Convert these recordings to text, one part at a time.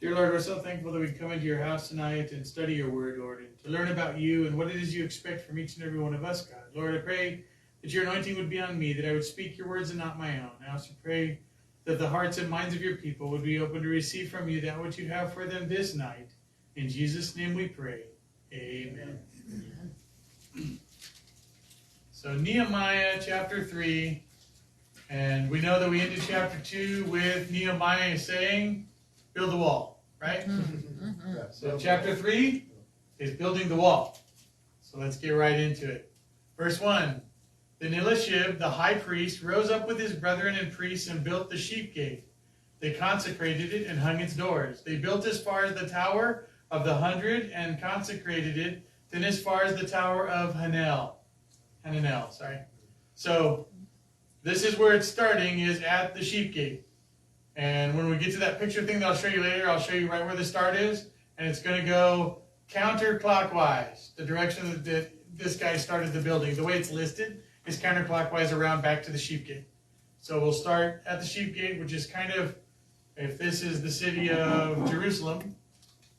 Dear Lord, we're so thankful that we come into your house tonight and study your word, Lord, and to learn about you and what it is you expect from each and every one of us, God. Lord, I pray that your anointing would be on me, that I would speak your words and not my own. I also pray that the hearts and minds of your people would be open to receive from you that which you have for them this night. In Jesus' name we pray. Amen. So Nehemiah chapter 3, and we know that we ended chapter 2 with Nehemiah saying, build the wall, right? So chapter 3 is building the wall. So let's get right into it. Verse 1. Then Eliashib, the high priest, rose up with his brethren and priests and built the sheep gate. They consecrated it and hung its doors. They built as far as the tower of the 100 and consecrated it, then as far as the tower of Hananel. So this is where it's starting, is at the sheep gate. And when we get to that picture thing that I'll show you later, I'll show you right where the start is. And it's going to go counterclockwise, the direction that this guy started the building. The way it's listed is counterclockwise around back to the sheep gate. So we'll start at the sheep gate, which is kind of, if this is the city of Jerusalem,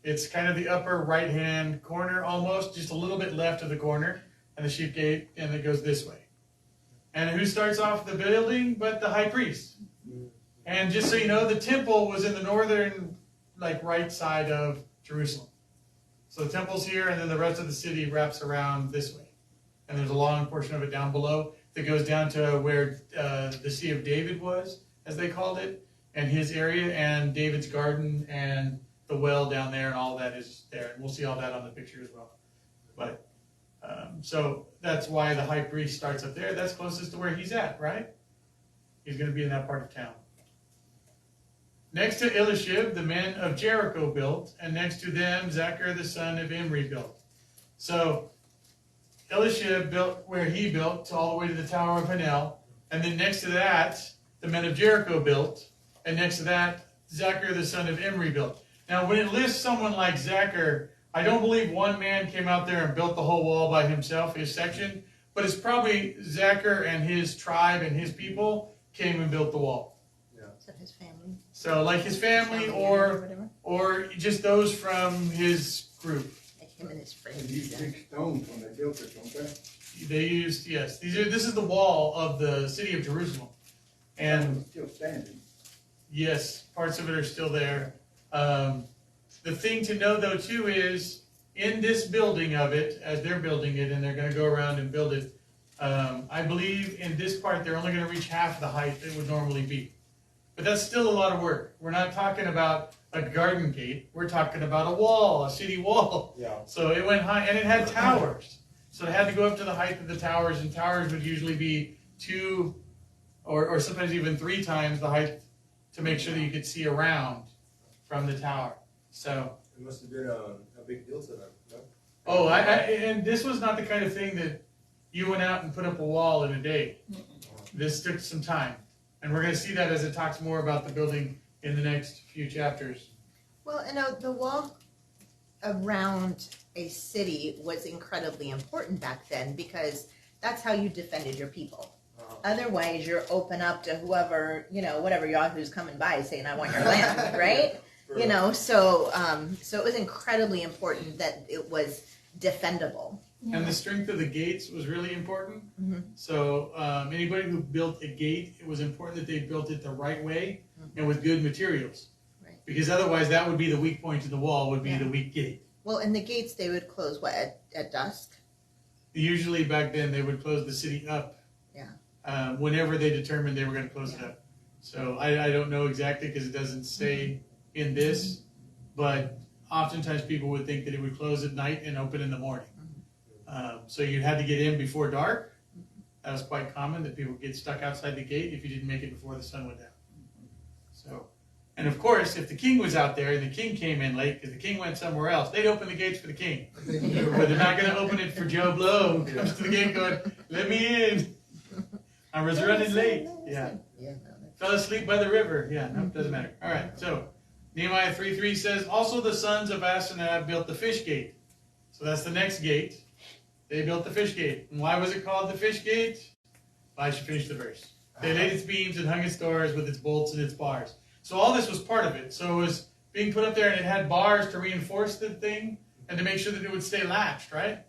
it's kind of the upper right-hand corner almost, just a little bit left of the corner, and the sheep gate, and it goes this way. And who starts off the building but the high priest? And just so you know, the temple was in the northern, right side of Jerusalem. So the temple's here, and then the rest of the city wraps around this way. And there's a long portion of it down below that goes down to where the Sea of David was, as they called it, and his area, and David's garden, and the well down there, and all that is there. And we'll see all that on the picture as well. But so that's why the high priest starts up there. That's closest to where he's at, right? He's going to be in that part of town. Next to Eliashib, the men of Jericho built, and next to them, Zachar the son of Imri built. So Eliashib built where he built, all the way to the Tower of Hananel, and then next to that, the men of Jericho built, and next to that, Zachar the son of Imri built. Now, when it lists someone like Zachar, I don't believe one man came out there and built the whole wall by himself, his section, but it's probably Zachar and his tribe and his people came and built the wall. Yeah. So his family. So like his family or just those from his group. Like him and his friends. They used big stones when they built it, don't they? They used, yes. This is the wall of the city of Jerusalem. And it's still standing. Yes, parts of it are still there. The thing to know, though, too, is in this building of it, as they're building it, and they're going to go around and build it, I believe in this part they're only going to reach half the height it would normally be. But that's still a lot of work. We're not talking about a garden gate. We're talking about a wall, a city wall. Yeah. So it went high, and it had towers. So it had to go up to the height of the towers, and towers would usually be 2 or sometimes even 3 times the height to make sure that you could see around from the tower. So it must have been a big deal to them, no? Oh, and this was not the kind of thing that you went out and put up a wall in a day. This took some time. And we're going to see that as it talks more about the building in the next few chapters. Well, the wall around a city was incredibly important back then because that's how you defended your people. Otherwise, you're open up to whoever, whatever yahoo's coming by saying, I want your land, right? So it was incredibly important that it was defendable. And the strength of the gates was really important. Mm-hmm. So anybody who built a gate, it was important that they built it the right way and with good materials. Right. Because otherwise that would be the weak point of the wall, would be the weak gate. Well, and the gates, they would close, at dusk? Usually back then they would close the city up. Yeah. Whenever they determined they were going to close it up. So I don't know exactly because it doesn't say in this, but oftentimes people would think that it would close at night and open in the morning. So you had to get in before dark. That was quite common that people get stuck outside the gate if you didn't make it before the sun went down. So, and of course, if the king was out there and the king came in late because the king went somewhere else, they'd open the gates for the king. But they're not going to open it for Joe Blow who comes to the gate going, let me in. I was running late. Yeah. Fell asleep by the river. Yeah, no, doesn't matter. All right, so Nehemiah 3:3 says, also the sons of Asenab built the fish gate. So that's the next gate. They built the fish gate. And why was it called the fish gate? Well, I should finish the verse. They laid its beams and hung its doors with its bolts and its bars. So all this was part of it. So it was being put up there, and it had bars to reinforce the thing and to make sure that it would stay latched, right?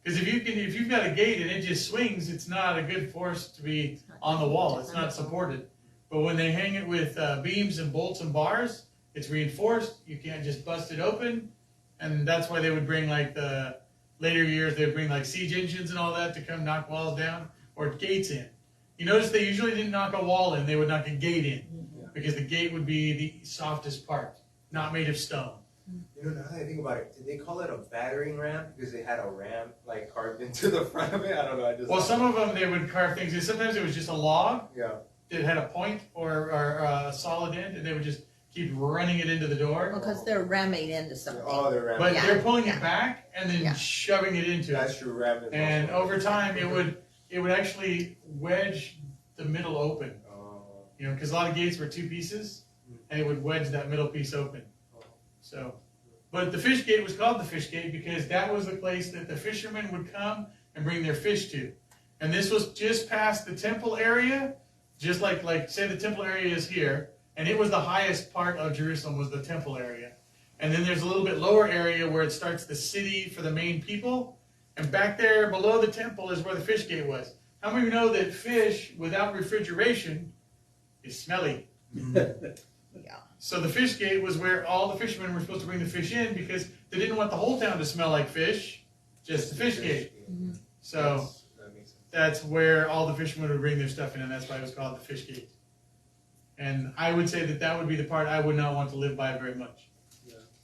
Because if you've got a gate and it just swings, it's not a good force to be on the wall. It's not supported. But when they hang it with beams and bolts and bars, it's reinforced. You can't just bust it open, and that's why they would bring, like, the later years, they would bring like siege engines and all that to come knock walls down or gates in. You notice they usually didn't knock a wall in; they would knock a gate in, because the gate would be the softest part, not made of stone. You know, now that I think about it, did they call it a battering ram because they had a ram like carved into the front of it? I don't know. Well, some of them they would carve things. Sometimes it was just a log. Yeah. That had a point or a solid end, and they would just keep running it into the door. Because they're ramming into something. Oh, they're ramming. But Yeah. they're pulling it back and then Yeah. shoving it into it. That's true, ramming. And over time, it would actually wedge the middle open. You know, because a lot of gates were two pieces, and it would wedge that middle piece open. So, but the fish gate was called the fish gate because that was the place that the fishermen would come and bring their fish to. And this was just past the temple area, just like say the temple area is here, and it was the highest part of Jerusalem was the temple area. And then there's a little bit lower area where it starts the city for the main people, and back there below the temple is where the fish gate was. How many of you know that fish without refrigeration is smelly? Yeah. So the fish gate was where all the fishermen were supposed to bring the fish in because they didn't want the whole town to smell like fish, just the fish gate. So that makes sense. that's where all the fishermen would bring their stuff in, and that's why it was called the fish gate. And I would say that would be the part I would not want to live by very much,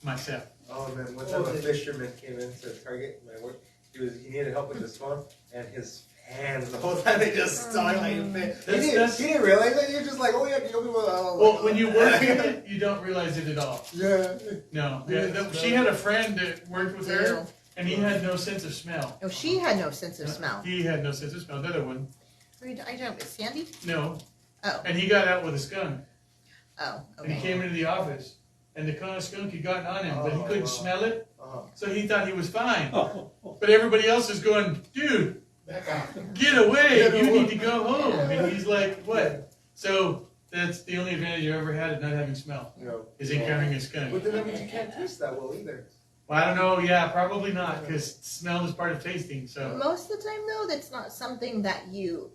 myself. Oh man, one time a fisherman came into Target, my work. He needed help with this one, and his hands the whole time they just stuck like a fish. He didn't realize that. You're just like, oh yeah, can you help me with Well, when you work in it, you don't realize it at all. Yeah. No. She had a friend that worked with her, and he had no sense of smell. Oh, she had no sense of smell. He had no sense of smell. Another one. I don't. Sandy? No. Oh. And he got out with a skunk. Oh. And he Okay. came into the office, and the kind of skunk had gotten on him, but he couldn't smell it, so he thought he was fine. But everybody else is going, dude, Back out. get away, you need to go home. And he's like, what? So that's the only advantage I ever had of not having smell, is encountering a skunk. But then that means you can't taste that well either. Well, I don't know, yeah, probably not, because smell is part of tasting, so. Most of the time, though, that's not something that you,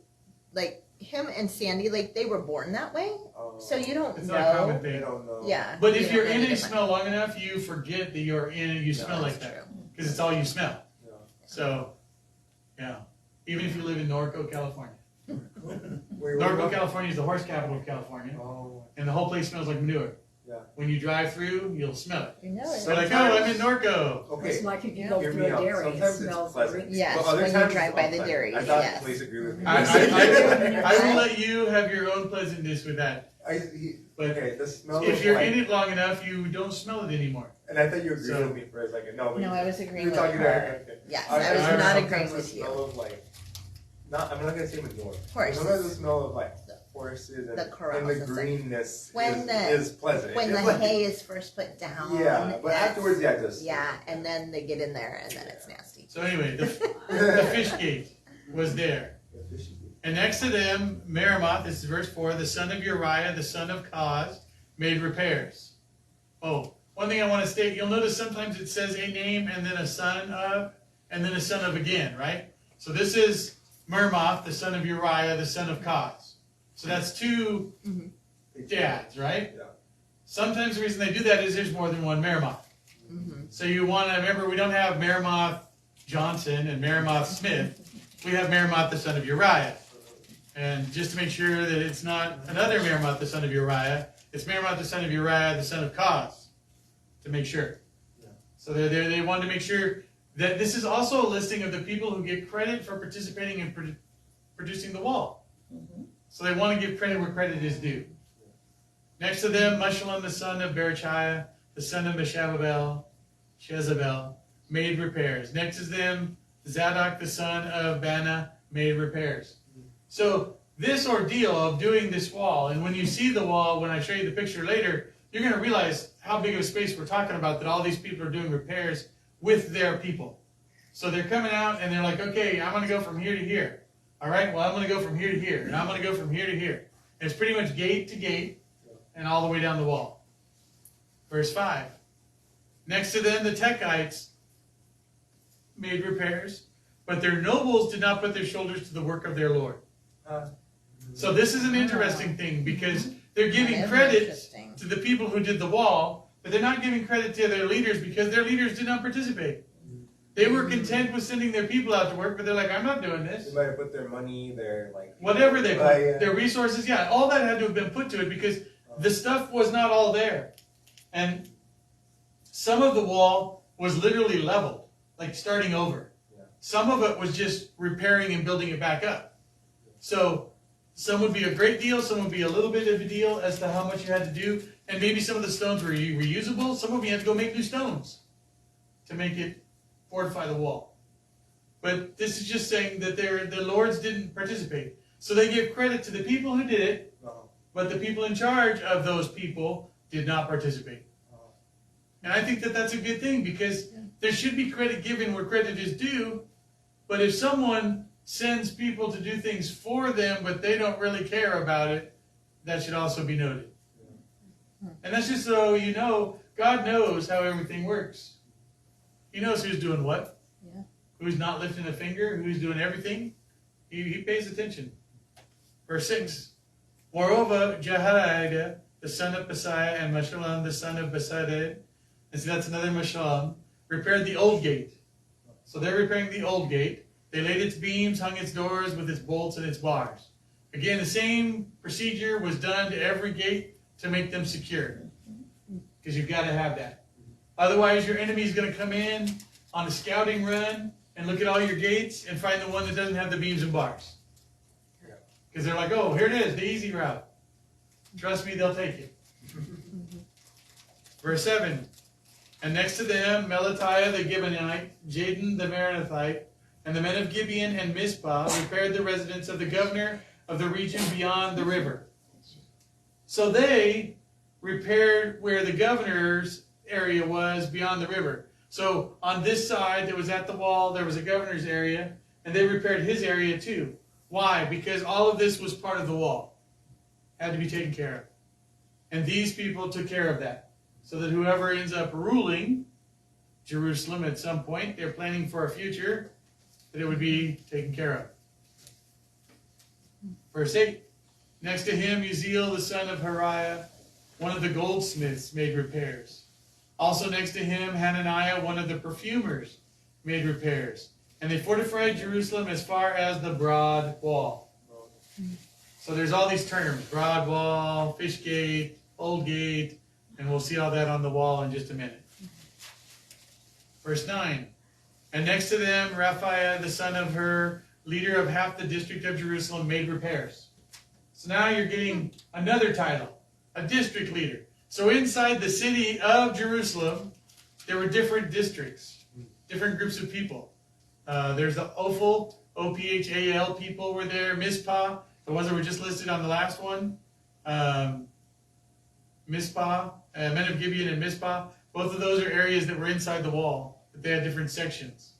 like, him and Sandy, like, they were born that way, so you don't It's know. not a common They thing. don't know. Yeah. But you if don't you're know in any a different. smell long enough, you forget that you're in it, you smell like That's that. true. Because it's all you smell. Yeah. So, yeah. Even if you live in Norco, California. Wait, Norco, California is the horse capital of California, Oh, and the whole place smells like manure. yeah. When you drive through, you'll smell it. You know it. So like, oh, I'm in Norco. Okay. It's like if you Yeah. go Hear through me a out. dairy, it Sometimes it's smells pleasant. great. Yes, But other when you times drive it's by the unpleasant. dairy, I thought yes. please agree with me. I will let you have your own pleasantness with that. But Okay, the smell if of you're like, in it long enough, you don't smell it anymore. and I thought you agreed So- with me for a second. No, but No, I was agreeing you with were talking her. to Yes, I I was I- not sometimes agreeing the with you. smell of like, I'm not gonna say manure. Horses. Sometimes the smell of like horses and, The corrals and the and stuff. greenness When is pleasant. When It's the like- hay is first put down. Yeah, but that's- afterwards, yeah, just Yeah, and then they get in there, and then it's nasty. So anyway, the fish gate was there. And next to them, Meremoth, this is verse 4, the son of Uriah, the son of Koz, made repairs. Oh, one thing I want to state, you'll notice sometimes it says a name and then a son of, and then a son of again, right? So this is Meremoth, the son of Uriah, the son of Koz. So that's two dads, right? Yeah. Sometimes the reason they do that is there's more than one Meremoth. So you want to remember, we don't have Meremoth Johnson and Meremoth Smith. We have Meremoth, the son of Uriah. And just to make sure that it's not another Meremoth, the son of Uriah, it's Meremoth, the son of Uriah, the son of Koz, to make sure. Yeah. So they wanted to make sure that this is also a listing of the people who get credit for participating in producing the wall. So they want to give credit where credit is due. Next to them, Meshullam, the son of Berechiah, the son of Meshababel, Jezebel, made repairs. Next to them, Zadok, the son of Bana, made repairs. So this ordeal of doing this wall, and when you see the wall, when I show you the picture later, you're going to realize how big of a space we're talking about, that all these people are doing repairs with their people. So they're coming out and they're like, okay, I'm going to go from here to here. All right, well, I'm going to go from here to here, and I'm going to go from here to here. And it's pretty much gate to gate and all the way down the wall. Verse 5. Next to them, the Techites made repairs, but their nobles did not put their shoulders to the work of their Lord. So this is an interesting thing, because they're giving credit to the people who did the wall, but they're not giving credit to their leaders because their leaders did not participate. They were content with sending their people out to work, but they're like, I'm not doing this. They might have put their money, their whatever they put, their resources, all that had to have been put to it because the stuff was not all there. And some of the wall was literally leveled, like starting over. Some of it was just repairing and building it back up. So some would be a great deal, some would be a little bit of a deal as to how much you had to do. And maybe some of the stones were reusable. Some of you had to go make new stones to make it fortify the wall. But this is just saying that the lords didn't participate. So they give credit to the people who did it, but the people in charge of those people did not participate. And I think that that's a good thing, because there should be credit given where credit is due. But if someone sends people to do things for them, but they don't really care about it, that should also be noted. And that's just so you know, God knows how everything works. He knows who's doing what, who's not lifting a finger, who's doing everything. He pays attention. Verse 6. Moreover, Jehoiada, the son of Paseah, and Meshullam, the son of Besaded, and so that's another Meshullam, repaired the old gate. So they're repairing the old gate. They laid its beams, hung its doors with its bolts and its bars. Again, the same procedure was done to every gate to make them secure. Because you've got to have that. Otherwise, your enemy is going to come in on a scouting run and look at all your gates and find the one that doesn't have the beams and bars. Because they're like, oh, here it is, the easy route. Trust me, they'll take it. Verse 7. And next to them, Melatiah the Gibeonite, Jadon the Meronothite, and the men of Gibeon and Mizpah repaired the residence of the governor of the region beyond the river. So they repaired where the governor's area was beyond the river. So on this side that was at the wall, there was a governor's area, and they repaired his area too. Why? Because all of this was part of the wall. Had to be taken care of. And these people took care of that. So that whoever ends up ruling Jerusalem at some point, they're planning for a future, that it would be taken care of. Verse 8. Next to him, Uzziel, the son of Hariah, one of the goldsmiths, made repairs. Also next to him, Hananiah, one of the perfumers, made repairs. And they fortified Jerusalem as far as the broad wall. So there's all these terms: broad wall, fish gate, old gate, and we'll see all that on the wall in just a minute. Verse 9. And next to them, Raphiah, the son of Hur, leader of half the district of Jerusalem, made repairs. So now you're getting another title, a district leader. So inside the city of Jerusalem, there were different districts, different groups of people. There's the Ophel, O-P-H-A-L people were there. Mizpah, the ones that were just listed on the last one. Mizpah, men of Gibeon and Mizpah. Both of those are areas that were inside the wall, but they had different sections.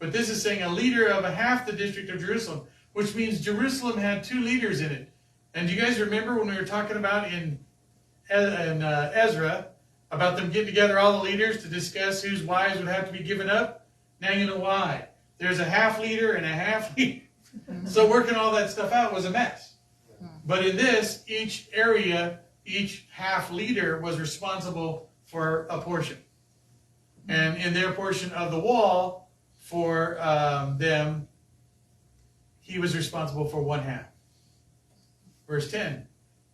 But this is saying a leader of a half the district of Jerusalem, which means Jerusalem had two leaders in it. And do you guys remember when we were talking about in Ezra, about them getting together, all the leaders, to discuss whose wives would have to be given up? Now you know why. There's a half leader and a half leader. So working all that stuff out was a mess. But in this, each area, each half leader was responsible for a portion. And in their portion of the wall, for them, he was responsible for one half. Verse 10.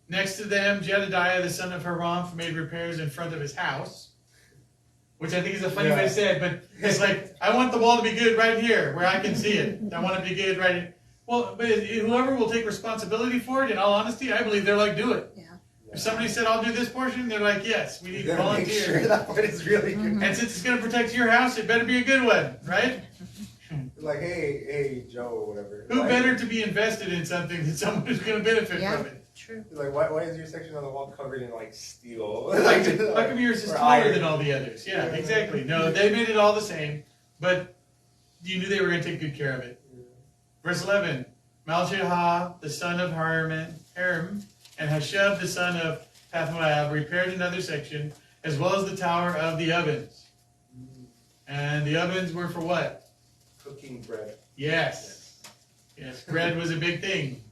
Next to them, Jedediah, the son of Haram, made repairs in front of his house. Which I think is a funny way to say it, but it's like, I want the wall to be good right here, where I can see it. I want it to be good right here. Well, but whoever will take responsibility for it, in all honesty, I believe they're like, do it. Yeah. If somebody said, I'll do this portion, they're like, yes, we need volunteers. Make sure that part is really good. And since it's going to protect your house, it better be a good one, right? Like, hey, Joe, or whatever. Who better to be invested in something than someone who's going to benefit from it? True. Like, why is your section of the wall covered in, like, steel? How come yours is taller than all the others? Yeah, exactly. No, they made it all the same, but you knew they were going to take good care of it. Verse 11. Malchihah, the son of Harim, and Hashub, the son of Pathmoab, repaired another section, as well as the tower of the ovens. And the ovens were for what? Cooking bread. Yes. Yes, bread was a big thing.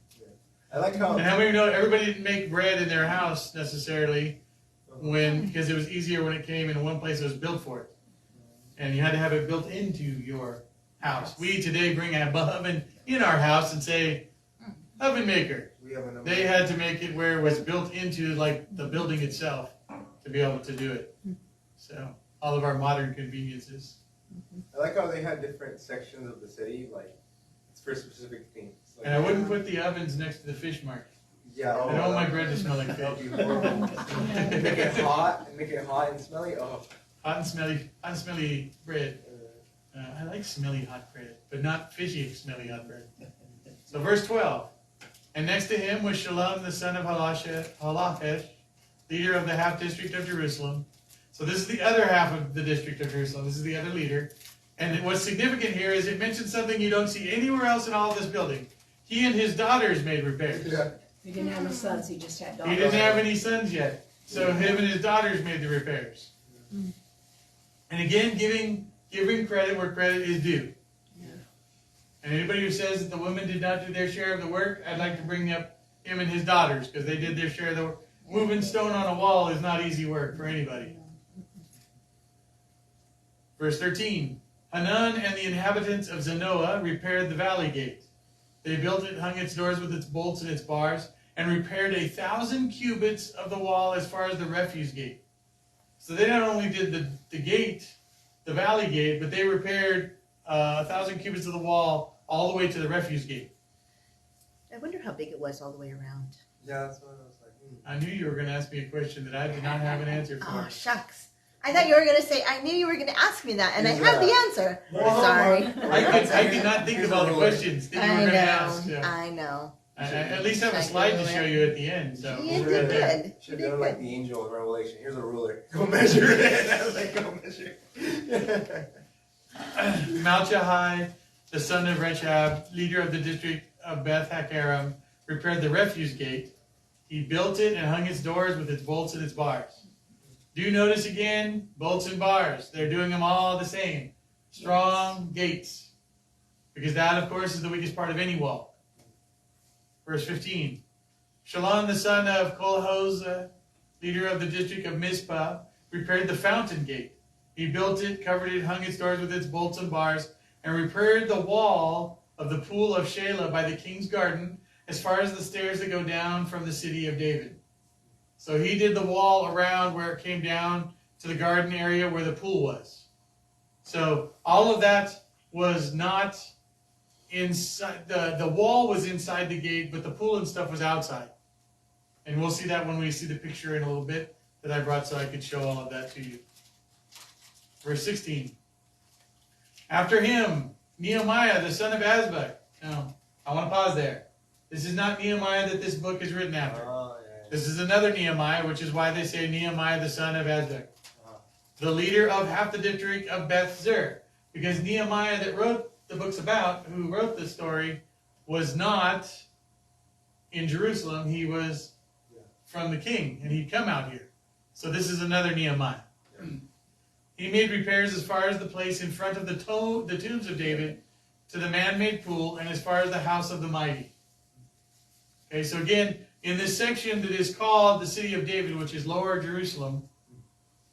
I like how. And how many know everybody didn't make bread in their house necessarily because it was easier when it came in one place that was built for it. And you had to have it built into your house. We today bring an oven in our house and say, oven maker. They had to make it where it was built into like the building itself to be able to do it. So all of our modern conveniences. I like how they had different sections of the city, like it's for specific things. Like, And I wouldn't put the ovens next to the fish market. Yeah. I don't want my bread to smell like That'd fish. be horrible. Make it hot and smelly. Oh. Hot and smelly bread. I like smelly hot bread, but not fishy smelly hot bread. So verse 12. And next to him was Shallum the son of Halaphesh, leader of the half district of Jerusalem. So this is the other half of the district of Jerusalem. This is the other leader. And what's significant here is it mentions something you don't see anywhere else in all of this building. He and his daughters made repairs. Yeah. He didn't have any sons, he just had daughters. He didn't have any sons yet. So him and his daughters made the repairs. And again, giving credit where credit is due. And anybody who says that the women did not do their share of the work, I'd like to bring up him and his daughters, because they did their share of the work. Moving stone on a wall is not easy work for anybody. Verse 13. Hanun and the inhabitants of Zanoah repaired the valley gate. They built it, hung its doors with its bolts and its bars, and repaired 1,000 cubits of the wall as far as the refuse gate. So they not only did the gate, the valley gate, but they repaired 1,000 cubits of the wall all the way to the refuse gate. I wonder how big it was all the way around. Yeah, that's what I was like. I knew you were going to ask me a question that I did not have an answer for. Oh, shucks. I thought you were going to say, I knew you were going to ask me that, and I have the answer. Sorry. I did not think of all the questions that you were going to ask. Yeah. I know. I at least have a slide to show you at the end. So. You did good. Should have done like the angel in Revelation. Here's a ruler. Go measure it. I was like, go measure. Malchahai, the son of Rechab, leader of the district of Beth Hakaram, repaired the refuse gate. He built it and hung its doors with its bolts and its bars. Do notice again, bolts and bars. They're doing them all the same. Strong gates. Because that, of course, is the weakest part of any wall. Verse 15. Shallum, the son of Kolhoz, leader of the district of Mizpah, repaired the fountain gate. He built it, covered it, hung its doors with its bolts and bars, and repaired the wall of the pool of Shelah by the king's garden, as far as the stairs that go down from the city of David. So he did the wall around where it came down to the garden area where the pool was. So all of that was not inside, the wall was inside the gate, but the pool and stuff was outside. And we'll see that when we see the picture in a little bit that I brought so I could show all of that to you. Verse 16. After him, Nehemiah, the son of Azbuk. Now, I want to pause there. This is not Nehemiah that this book is written after. This is another Nehemiah, which is why they say Nehemiah, the son of Azbuk. The leader of half the district of Beth Zur. Because Nehemiah that wrote the books about, who wrote the story, was not in Jerusalem. He was from the king, and he'd come out here. So this is another Nehemiah. He made repairs as far as the place in front of the tombs of David, to the man-made pool, and as far as the house of the mighty. Okay, so again, in this section that is called the city of David, which is lower Jerusalem,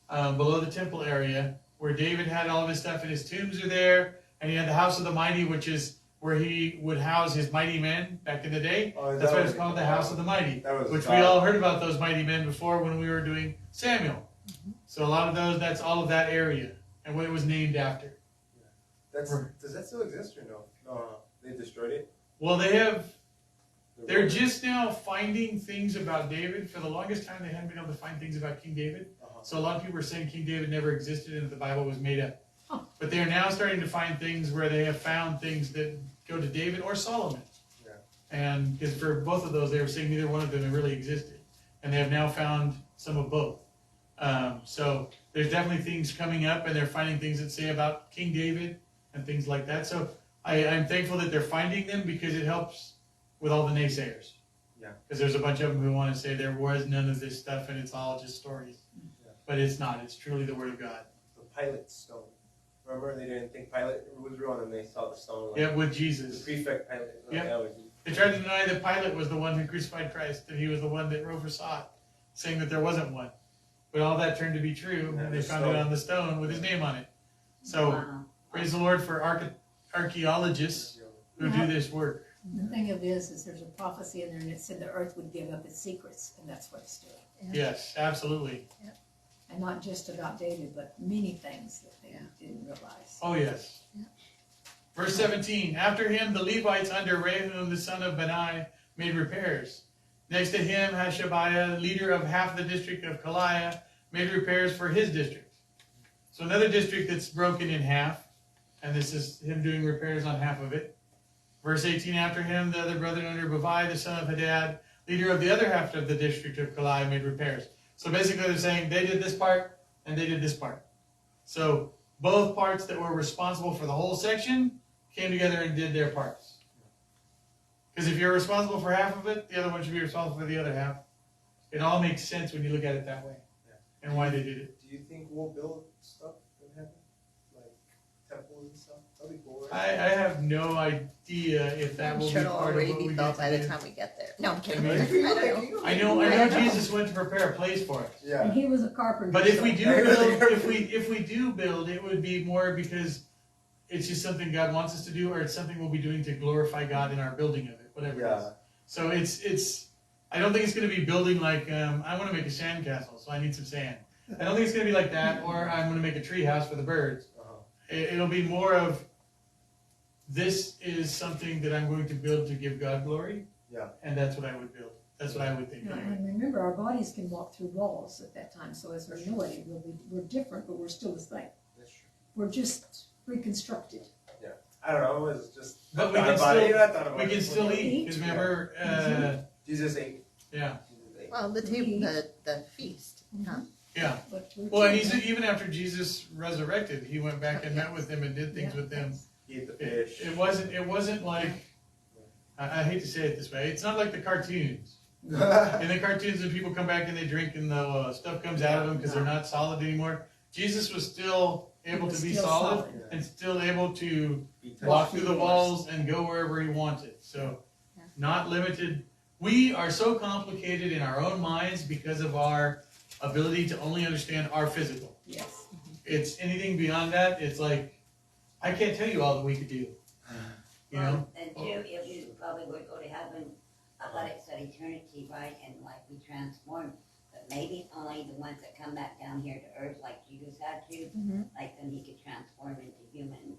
below the temple area, where David had all of his stuff, and his tombs are there, and he had the house of the mighty, which is where he would house his mighty men back in the day. That's why it's called the house of the mighty, which we all heard about those mighty men before when we were doing Samuel. So a lot of those, that's all of that area, and what it was named after. Does that still exist or no? No, they destroyed it? Well, they're just now finding things about David. For the longest time, they hadn't been able to find things about King David. So a lot of people are saying King David never existed and that the Bible was made up. But they are now starting to find things where they have found things that go to David or Solomon. And because for both of those, they were saying neither one of them really existed. And they have now found some of both. So there's definitely things coming up, and they're finding things that say about King David and things like that. So I'm thankful that they're finding them, because it helps with all the naysayers. Because there's a bunch of them who want to say there was none of this stuff and it's all just stories. but it's not. It's truly the Word of God. The Pilate stone. Remember, they didn't think Pilate was real, and then they saw the stone. Like, Yeah, with the Jesus. prefect Pilate. Yep. Yeah, They tried to deny that Pilate was the one who crucified Christ, that he was the one that oversaw it, saying that there wasn't one. But all that turned to be true, and they found it on the stone with his name on it. So, praise the Lord for archaeologists who do this work. The thing of it is there's a prophecy in there, and it said the earth would give up its secrets, and that's what it's doing. Yes, absolutely. And not just about David, but many things that they didn't realize. Oh, yes. Verse 17, after him the Levites under Rehum the son of Benai made repairs. Next to him Hashabiah, leader of half the district of Kaliah, made repairs for his district. So another district that's broken in half, and this is him doing repairs on half of it. Verse 18, after him the other brethren under Bavai the son of Hadad, leader of the other half of the district of Kaliah, made repairs. So basically they're saying they did this part and they did this part. So both parts that were responsible for the whole section came together and did their parts. Because if you're responsible for half of it, the other one should be responsible for the other half. It all makes sense when you look at it that way. And why they did it. Do you think we'll build stuff in heaven? Like temples and stuff? That'll be cool, I have no idea if that I'm will sure be it'll part of already what be we built get by to the do. time we get there. No, I'm kidding. I mean, I don't know. I know Jesus went to prepare a place for us. And Yeah. he was a carpenter. But if we so- do build, if we do build, it would be more because it's just something God wants us to do, or it's something we'll be doing to glorify God in our building of it, whatever it is. So it's. I don't think it's going to be building like I want to make a sand castle, so I need some sand. I don't think it's going to be like that, or I'm going to make a tree house for the birds. It'll be more of this is something that I'm going to build to give God glory. Yeah. And that's what I would build. That's what I would think. Yeah, Anyway. and remember, our bodies can walk through walls at that time, so as we know it, we're different, but we're still the same. That's true. We're just reconstructed. I don't know. It was just. But I we thought can about still- it. I thought about We it. can still eat because remember, Jesus ate. yeah, Jesus ate. Well, the feast. Huh? yeah. But we're Well, and children. even after Jesus resurrected, he went back and met with them and did things Yeah. with them. He ate the fish. It wasn't like I hate to say it this way. It's not like the cartoons. In the cartoons, when people come back and they drink and the stuff comes out of them because they're not solid anymore. Jesus was still able to be Still solid and still able to walk through the walls and go wherever he wanted. So, not limited. We are so complicated in our own minds because of our ability to only understand our physical. Yes. It's anything beyond that. It's like I can't tell you all that we could do. You know. And two, if you probably would go to heaven, like I said, eternity, right, and like be transformed. But maybe only the ones that come back down here to earth, like Jesus had to, like then he could transform into human,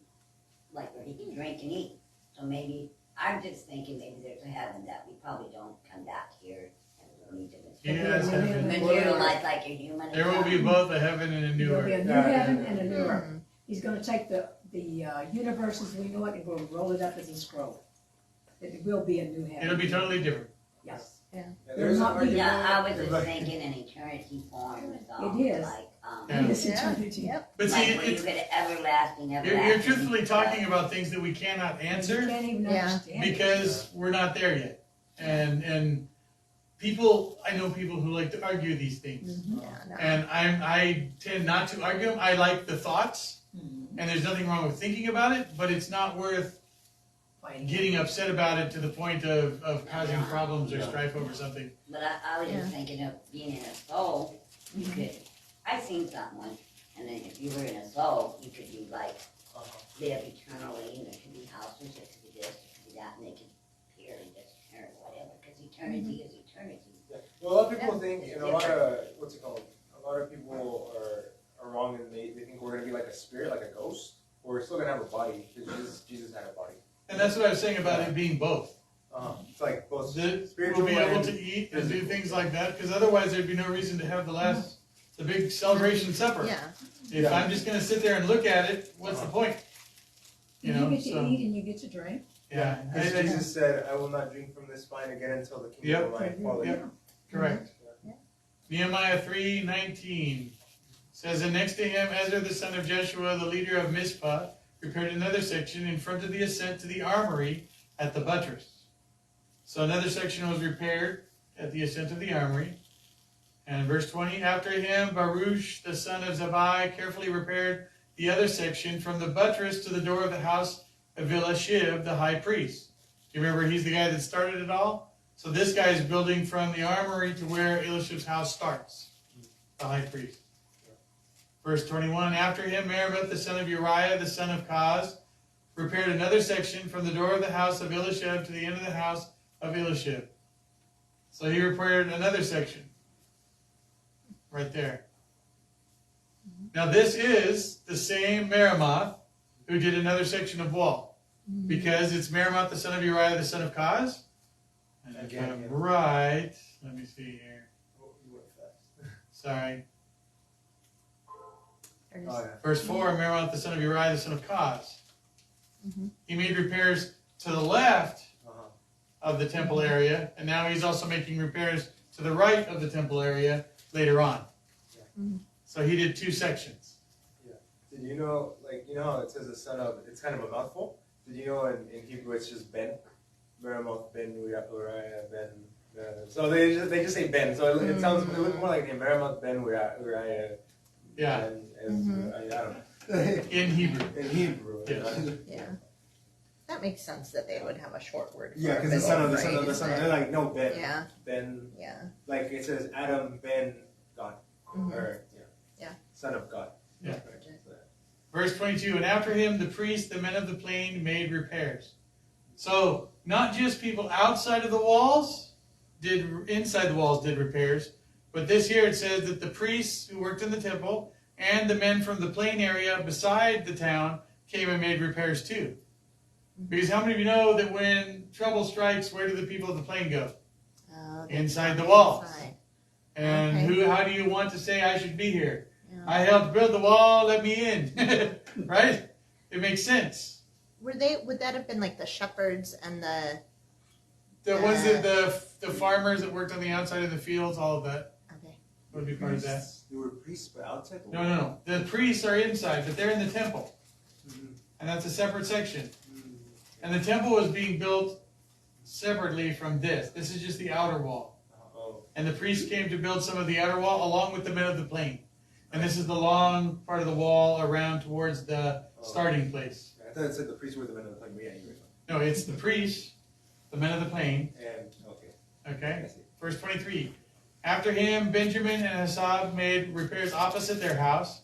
like where he can drink and eat. So maybe I'm just thinking maybe there's a heaven that we probably don't come back here and we'll need to Yes, heaven. materialize like a human. There will be both a heaven and a new There'll be a earth. new heaven and a new earth. He's gonna take the universe as we know it and we'll roll it up as a scroll. It will be a new heaven. It'll be totally different. Yes. There's an not be- argument. Yeah, I was just Like- thinking in eternity form, so It is. like, Yeah. It's Yeah. eternity. Yep. But see, like where you it's, get everlasting. you're truthfully talking about things that we cannot You answer can't even Yeah. understand it. because we're not there yet. And people, I know people who like to argue these things. Mhm. Yeah, no. And I tend not to argue them. I like the thoughts, and there's nothing wrong with thinking about it, but it's not worth Fighting. getting upset about it to the point of causing problems or strife over something. But I was just thinking of being in a soul, you could, I seen something, and then if you were in a soul, you could be like, live eternally, and there could be houses, it could be this, it could be that, and they could appear and disappear or whatever, because eternity is eternity. Well, a lot of people think, and a lot of, what's it called? A lot of people are wrong and they think we're going to be like a spirit, like a ghost. But we're still going to have a body because Jesus had a body. And that's what I was saying about it being both. It's like both That spiritual we'll be able and to eat and do things like that, because otherwise there'd be no reason to have the big celebration supper. Yeah. If I'm just going to sit there and look at it, what's the point? You get to eat and you get to drink. Yeah, As Jesus said, I will not drink from this wine again until the kingdom of my Father. Yep. Correct. Yeah. Nehemiah 3:19 says, and next to him Ezra the son of Jeshua, the leader of Mizpah, prepared another section in front of the ascent to the armory at the buttress. So another section was repaired at the ascent of the armory. And verse 20, after him, Baruch, the son of Zabai, carefully repaired the other section from the buttress to the door of the house of Eliashib, the high priest. Do you remember he's the guy that started it all? So this guy is building from the armory to where Eliashib's house starts, the high priest. Verse 21, after him, Meremoth, the son of Uriah, the son of Kaz, repaired another section from the door of the house of Eliashib to the end of the house of Eliashib. So he repaired another section. Right there. Now this is the same Meremoth who did another section of wall. Because it's Meremoth, the son of Uriah, the son of Kaz. And if I'm right, let me see here. Oh, you went fast. Sorry. Oh, yeah. Verse 4, Meremoth, the son of Uriah, the son of Kaz. He made repairs to the left of the temple area, and now he's also making repairs to the right of the temple area later on. So he did two sections. Yeah. Did you know, like, you know how it says the son of, it's kind of a mouthful? Did you know in Hebrew it's just Ben? Meremoth, Ben, Uriah, Ben. So they just say Ben. So it sounds, it looks more like a Meremoth, Ben, Uriah. Yeah. And I don't know. In Hebrew. In Hebrew. Yes. Yeah. That makes sense that they would have a short word. Yeah, because the the son of, they're like, no, Ben. Yeah. Ben. Yeah. Like it says Adam, Ben, God. Or, Yeah. Son of God. Yeah. Verse 22, and after him the priests, the men of the plain, made repairs. So, not just people outside of the walls inside the walls did repairs, but this here it says that the priests who worked in the temple and the men from the plain area beside the town came and made repairs too. Because how many of you know that when trouble strikes, where do the people of the plain go? Inside the walls. Inside. And how do you want to say I should be here? I helped build the wall, let me in. Right? It makes sense. Would that have been like the shepherds and the Was it the farmers that worked on the outside of the fields, all of that? Okay. Would be part of that. They were priests, but outside the No. The priests are inside, but they're in the temple. And that's a separate section. And the temple was being built separately from this. This is just the outer wall. And the priests came to build some of the outer wall along with the men of the plain. And this is the long part of the wall around towards the starting place. I thought it said the priests were the men of the plain. Yeah, you were. No, it's the priests, the men of the plain. And, Okay. Verse 23. After him, Benjamin and Hasab made repairs opposite their house.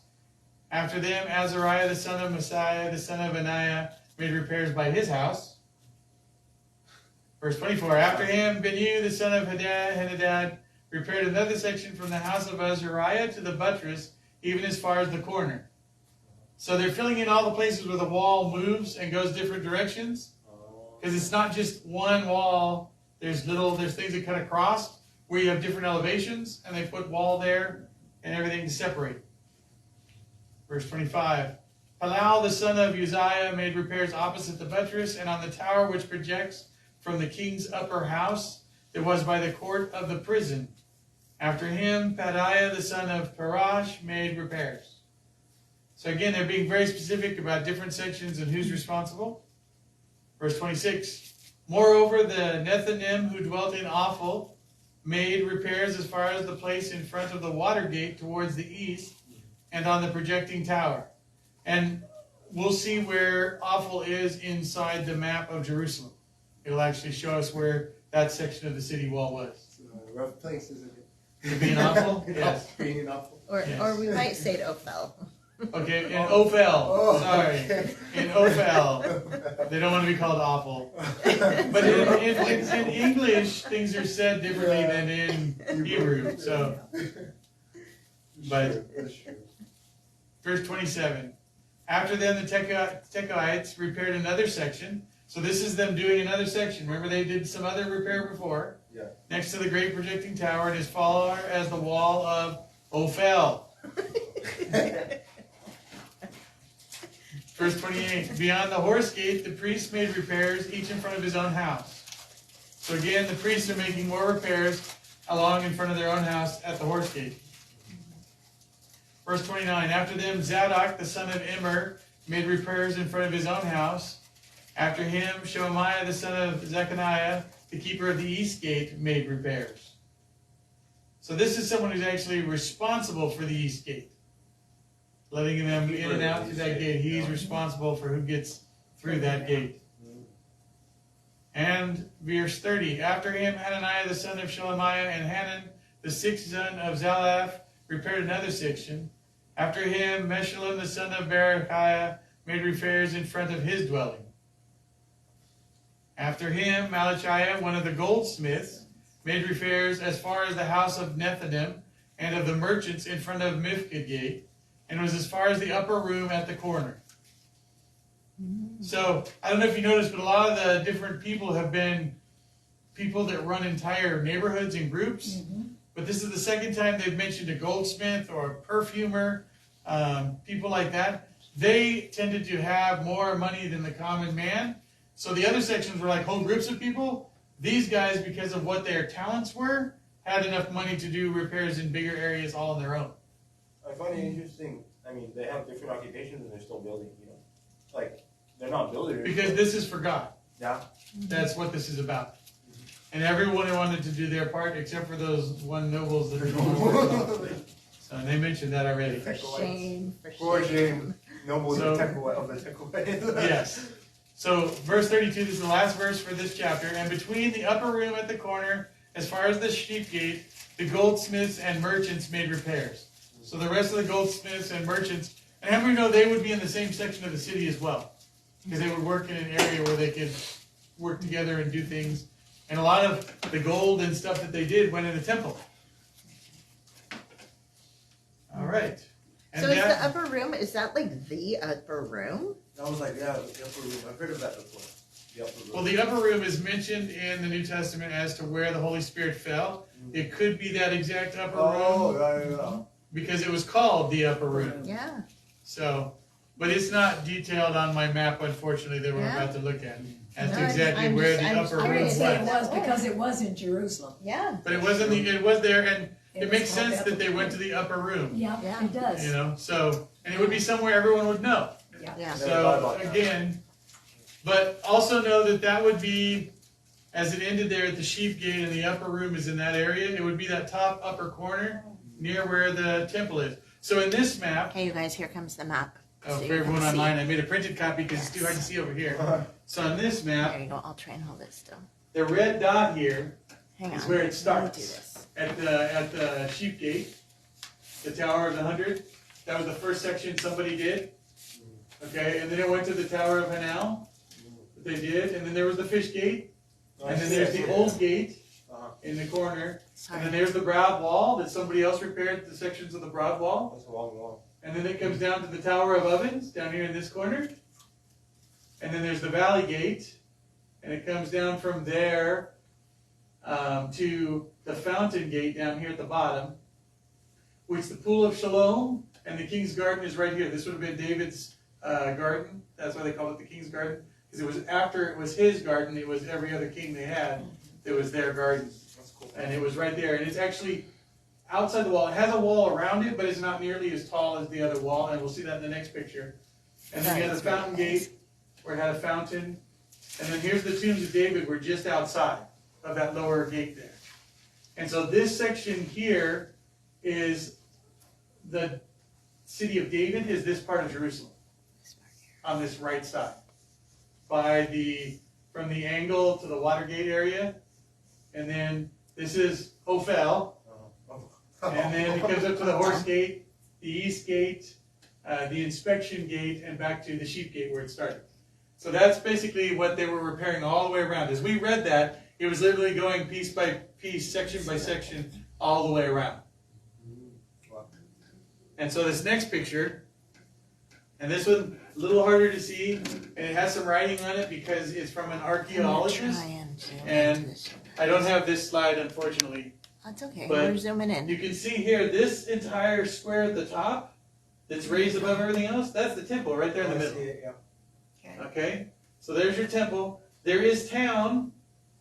After them, Azariah, the son of Messiah, the son of Anaiah, made repairs by his house. Verse 24. After him, Benu, the son of Henadad, repaired another section from the house of Azariah to the buttress, even as far as the corner. So they're filling in all the places where the wall moves and goes different directions. Because it's not just one wall. There's things that cut across where you have different elevations, and they put wall there and everything to separate. Verse 25. Palal, the son of Uzziah, made repairs opposite the buttress and on the tower which projects from the king's upper house that was by the court of the prison. After him, Padiah, the son of Parash, made repairs. So again, they're being very specific about different sections and who's responsible. Verse 26. Moreover, the Nethinim who dwelt in Ophel made repairs as far as the place in front of the water gate towards the east and on the projecting tower. And we'll see where Ophel is inside the map of Jerusalem. It'll actually show us where that section of the city wall was. It's a rough place, isn't it? To be in Ophel? Yes. Being awful. or we might say it Ophel. Okay, in Ophel. Oh, Sorry. okay. In Ophel. They don't want to be called awful. But in English, things are said differently than in Hebrew. So, but That's true. verse 27. After them, the Tekoites repaired another section. So this is them doing another section. Remember they did some other repair before? Yeah. Next to the great projecting tower and as far as the wall of Ophel. Verse 28. Beyond the horse gate, the priests made repairs, each in front of his own house. So again, the priests are making more repairs along in front of their own house at the horse gate. Verse 29. After them, Zadok, the son of Immer, made repairs in front of his own house. After him, Shemaiah, the son of Zechariah, the keeper of the east gate, made repairs. So this is someone who's actually responsible for the east gate. Letting them in and out through that gate. He's responsible for who gets through that gate. And verse 30, after him Hananiah the son of Shelemiah and Hanan the sixth son of Zalaph repaired another section. After him Meshullam the son of Berechiah made repairs in front of his dwelling. After him Malachiah, one of the goldsmiths, made repairs as far as the house of Nethanim and of the merchants in front of Mifkah gate, and was as far as the upper room at the corner. So, I don't know if you noticed, but a lot of the different people have been people that run entire neighborhoods and groups. But this is the second time they've mentioned a goldsmith or a perfumer, people like that. They tended to have more money than the common man. So the other sections were like whole groups of people. These guys, because of what their talents were, had enough money to do repairs in bigger areas all on their own. I find it interesting. I mean, they have different occupations and they're still building, you know? Like, they're not builders. Because this is for God. Yeah. That's what this is about. And everyone wanted to do their part except for those one nobles that are going. So they mentioned that already. For shame, for For shame. shame. Nobles So- of the Tekoa. Yes. So verse 32, this is the last verse for this chapter. And between the upper room at the corner, as far as the sheep gate, the goldsmiths and merchants made repairs. So the rest of the goldsmiths and merchants, and how many know they would be in the same section of the city as well? Because they would work in an area where they could work together and do things. And a lot of the gold and stuff that they did went in the temple. All right. And So is that- the upper room, is that like the upper room? I was like, yeah, the upper room. I've heard of that before. The upper room. Well, the upper room is mentioned in the New Testament as to where the Holy Spirit fell. It could be that exact upper room yeah. because it was called the upper room. Yeah. So, but it's not detailed on my map, unfortunately, that we're Yeah. about to look at as No, to exactly I'm where just- the I'm upper just I room would was. curious. say it was because it was in Jerusalem. Yeah. But it wasn't. It was there, and it was makes called the sense that upper they went room. to the upper room. Yeah, Yeah. it does. You know, so and it would be somewhere everyone would know. Yeah. Yeah. Never thought So about that. again, but also know that that would be, as it ended there at the sheep gate and the upper room is in that area, it would be that top upper corner near where the temple is. So in this map, Hey, you guys, here comes the map. oh, So for you can everyone see. online, I made a printed copy because it's too hard to see over here. So on this map, There you go. I'll try and hold it still. the red dot here Hang is on. where it Let me starts. do this. At the sheep gate, the Tower of the 100. That was the first section somebody did. Okay, and then it went to the Tower of Hanal. That they did, and then there was the fish gate, and then there's the old gate in the corner, and Sorry. then there's the broad wall that somebody else repaired the sections of the broad wall, That's a long wall. and then it comes down to the Tower of Ovens down here in this corner, and then there's the Valley Gate, and it comes down from there to the Fountain Gate down here at the bottom, which the Pool of Shalom and the King's Garden is right here. This would have been David's garden. That's why they called it the King's Garden, because it was after it was his garden. It was every other king they had. It was their garden, That's cool. and it was right there. And it's actually outside the wall. It has a wall around it, but it's not nearly as tall as the other wall. And we'll see that in the next picture. And then you have the Fountain Gate, where it had a fountain. And then here's the tombs of David. Were just outside of that lower gate there. And so this section here is the city of David. Is this part of Jerusalem on this right side, from the angle to the Watergate area, and then this is Ophel, and then it comes up to the Horse Gate, the East Gate, the Inspection Gate, and back to the Sheep Gate where it started. So that's basically what they were repairing all the way around. As we read that, it was literally going piece by piece, section by section, all the way around. And so this next picture, and this one a little harder to see, and it has some writing on it because it's from an I'm gonna archaeologist. try and zoom and into this. I don't have this slide, unfortunately. That's okay. but We're zooming in. You can see here, this entire square at the top, that's raised above everything else, that's the temple right there in the I middle. see it, yeah. Okay, so there's your temple. There is town,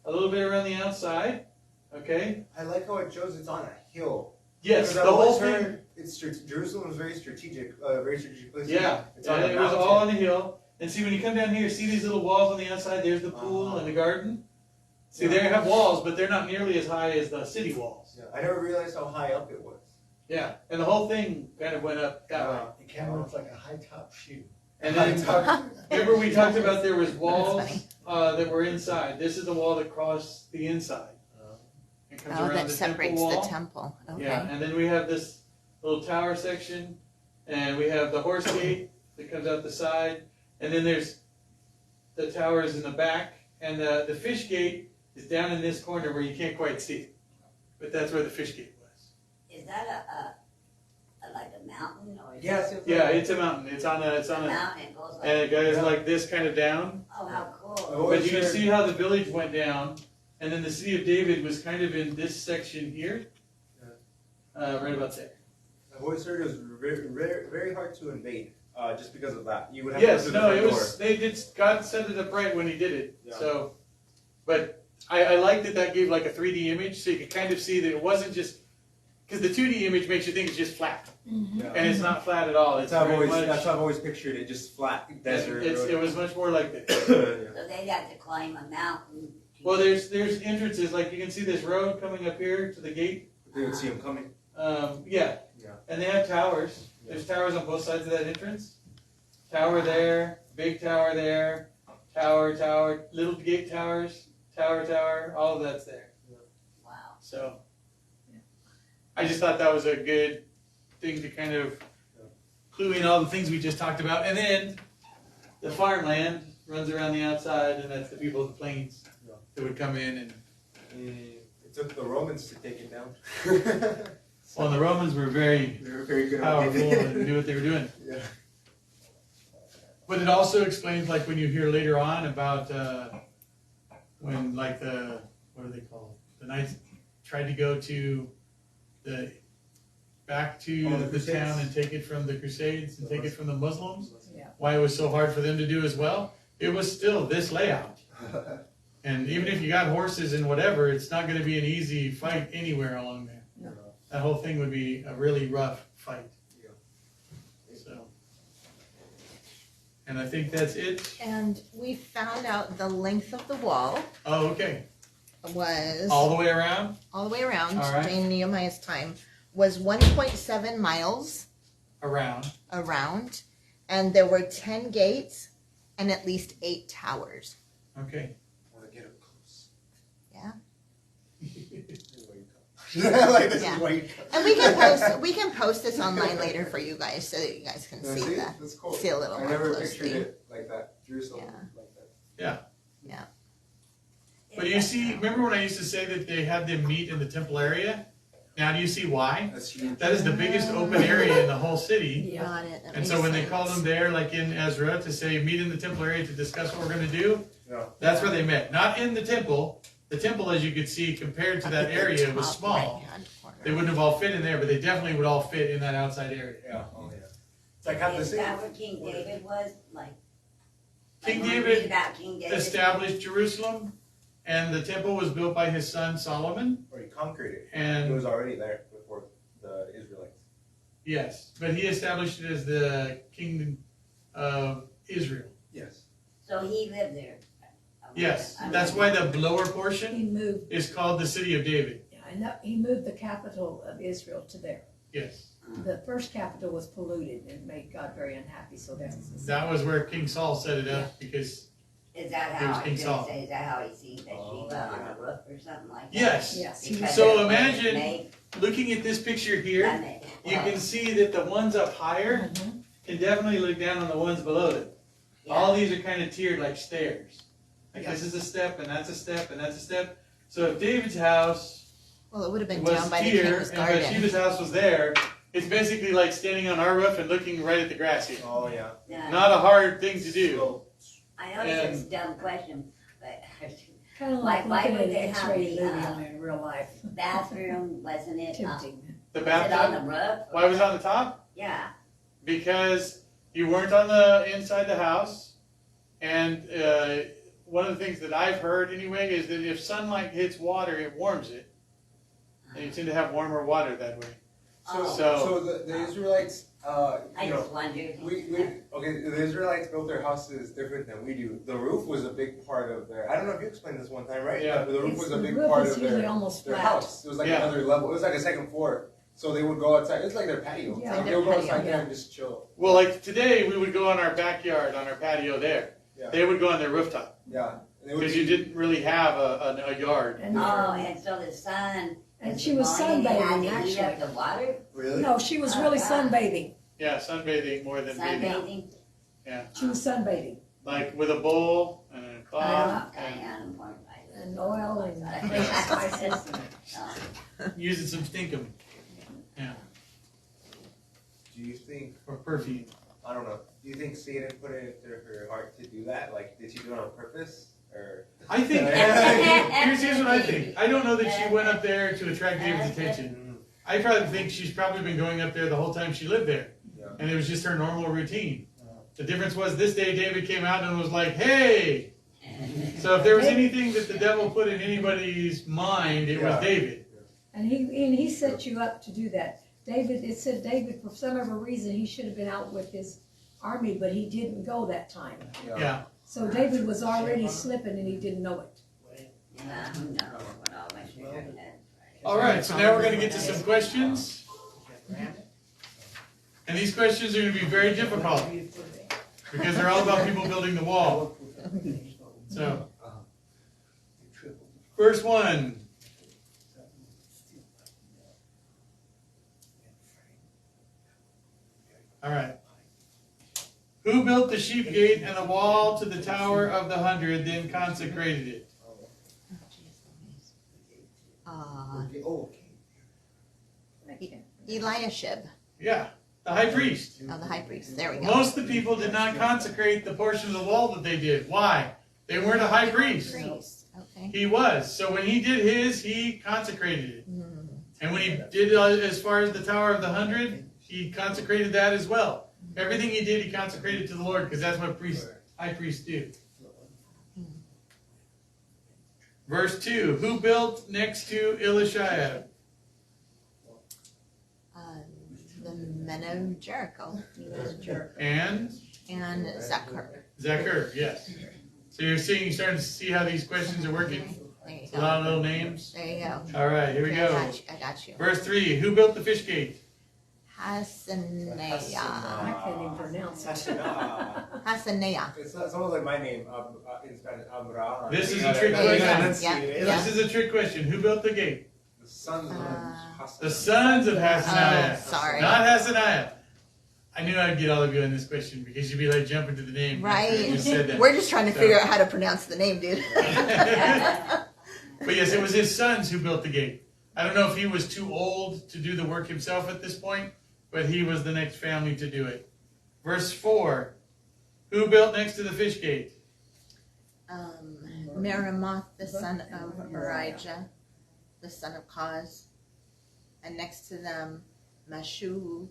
a little bit around the outside. Okay, I like how it shows it's on a hill. yes, Because the I've whole always thing. heard Jerusalem is very strategic place. Yeah, It's on and a it was mountain. all on the hill. And see, when you come down here, see these little walls on the outside. There's the pool and the garden. See, they have walls, but they're not nearly as high as the city walls. Yeah, I never realized how high up it was. Yeah, and the whole thing kind of went up that way. The camera looks like a high top shoe. And then, remember we talked about there was walls funny. that were inside. This is the wall that crossed the inside. It comes Oh, around that the separates temple wall. the temple. Okay. Yeah, and then we have this little tower section, and we have the horse gate that comes out the side, and then there's the towers in the back, and the fish gate is down in this corner where you can't quite see it, but that's where the fish gate was. Is that a like a mountain or? Is Yes. it Yeah, it's a mountain. It's on a a, mountain? It goes like. and it goes like this kind of down. Oh, how cool! Oh, But you can sure. see how the village went down, and then the city of David was kind of in this section here, right about there. I've always heard it was very hard to invade, just because of that. You would have Yes, to go no, through the it front was. They did. God set it up right when He did it. Yeah. So, but I like that gave like a 3D image, so you could kind of see that it wasn't just because the 2D image makes you think it's just flat, door. and it's not flat at all. It's That's how I've very always. much. That's how I've always pictured it, just flat desert. It was much more like this. Yeah. So they'd have to climb a mountain. Well, there's entrances like you can see this road coming up here to the gate. They would see them coming. Yeah. Yeah. And they have towers. There's towers on both sides of that entrance. Tower there, big tower there, tower, little gate towers, tower, all of that's there. Wow. So, I just thought that was a good thing to kind of clue in all the things we just talked about. And then the farmland runs around the outside, and that's the people of the plains that would come in. And It took the Romans to take it down. well, the Romans were very They were very good at powerful what they did. and knew what they were doing. Yeah. But it also explains, like when you hear later on about when, like what are they called? The knights tried to go to back to Oh, the the Crusades. town and take it from the Crusades and take it from the Muslims. Yeah. Why it was so hard for them to do as well? It was still this layout. And even if you got horses and whatever, it's not going to be an easy fight anywhere along there. No. That whole thing would be a really rough fight. Yeah. So, and I think that's it. And we found out the length of the wall Oh, okay. was All the way around? all the way around All right. during Nehemiah's time was 1.7 miles Around. around, and there were 10 gates and at least 8 towers. Okay. I want to get up close. Yeah. This is where you come. Like this Yeah. is where you come. And we can post this online later for you guys so that you guys can Yeah, see that. That's cool. see a little I more never closely. pictured it like that. Jerusalem Yeah. like that. But you see, remember when I used to say that they had them meet in the temple area? Now do you see why? That's huge. That is the biggest open area in the whole city. Yeah. Got it. That And makes so when they sense. called them there, like in Ezra, to say meet in the temple area to discuss what we're going to do, Yeah. that's where they met. Not in the temple. The temple, as you could see, compared to Up that at the area was top small. right-hand corner. They wouldn't have all fit in there, but they definitely would all fit in that outside area. Yeah. Oh yeah. It's like half the Is city. that where King David was? Like King when we David read about King David. established Jerusalem, and the temple was built by his son Solomon. Or he conquered it. It And was already there before the Israelites. yes, but he established it as the kingdom of Israel. Yes. So he lived there. Yes, that's why the lower portion He moved, is called the city of David. yeah, and he moved the capital of Israel to there. Yes, The first capital was polluted and made God very unhappy, so that's. that was where King Saul set it up because Is that It was how I King was Saul. gonna say? Is that how he seen that Oh, Sheba on yeah. a roof or something like that? yes. Yes. Because So of the way it's imagine made, looking at this picture here, that made- you well, can see that the ones up higher Mhm. can definitely look down on the ones below them. yeah. All these are kind of tiered like stairs. Like Yeah. this is a step, and that's a step, and that's a step. So if David's house Well, it would have been was down by the here king's and garden. Bathsheba's house was there, it's basically like standing on our roof and looking right at the grass here. Oh yeah. Yeah. Not a hard thing to do. So, I know it's a dumb question, but Kind of like Why looking would at an they have X-ray the, movie only in real life. bathroom, wasn't it? Tempting. The Was it on the bathtub. roof? Why was it on the top? Yeah. Because you weren't on the inside the house, and one of the things that I've heard anyway is that if sunlight hits water, it warms it, and you tend to have warmer water that way. so, Oh. So- so the Israelites I you know, just wondered. okay, the Israelites built their houses different than we do. The roof was a big part of their, I don't know if you explained this one time, right? Yeah. The roof was a The big roof part is of usually their almost flat. house. It was like Yeah. another level. It was like a second floor. So they would go outside. It's like their patio. Yeah. So Like they their would go patio, outside there yeah. and just chill. Well, like today, we would go on our backyard, on our patio there. Yeah. They would go on their rooftop Yeah. And they would because you didn't really have a yard. And, Oh, and so the sun. and she was morning, they had sunbathing, to heat up actually. the water, Really? No, she was really sunbathing. Yeah, sunbathing more than bathing. sunbathing. She was sunbathing. Like with a bowl and a cloth Okay, and I'm more like- And oil and spices. using some stinkum Do you think, or perfume. I don't know, do you think Satan put it into her heart to do that? Like, did she do it on purpose? Or I think, here's what I think. I don't know that she went up there to attract David's attention. I probably think she's probably been going up there the whole time she lived there. Yeah. And it was just her normal routine. The difference was this day David came out and was like, hey! So if there was anything that the devil put in anybody's mind, it was Yeah. David. And he set you up to do that. David, it said David, for some other reason, he should have been out with his army, but he didn't go that time. Yeah. So David was already slipping and he didn't know it. Yeah, who knows what all my sugar had. All right, so now we're going to get to some questions. And these questions are going to be very difficult because they're all about people building the wall. So, first one. All right. Who built the sheep gate and the wall to the Tower of the 100, then consecrated it? Eliashib. Yeah, the high priest. Oh, the high priest. There we go. Most of the people did not consecrate the portion of the wall that they did. Why? They weren't a high priest. Priest. Okay. He was. So when he did his, he consecrated it. Mm. And when he did as far as the Tower of the 100, he consecrated that as well. Everything he did, he consecrated to the Lord because that's what high priests do. Verse 2. Who built next to Eliashib? The men of Jericho. And Zechar. yes. So you're starting to see how these questions are working? There you It's a lot of little names. There you go. All right, here we Okay, go. I got you. Verse 3. Who built the fish gate? Hasaneah. I can't even pronounce it. Hasaneah. It's almost like my name in Spanish, Abraham. This is a trick There you go. question. Yeah. This is a trick question. Who built the gate? The sons of Hassan. The sons of Hasaniah. Oh, sorry. Not Hasaniah. I knew I'd get all of you in this question because you'd be like jumping to the name. after you Right. just said that. We're just trying to figure out how to pronounce the name, dude. But yes, it was his sons who built the gate. I don't know if he was too old to do the work himself at this point, but he was the next family to do it. Verse 4. Who built next to the fish gate? Meremoth, the son of Arijah, the son of Koz. And next to them, Meshulam,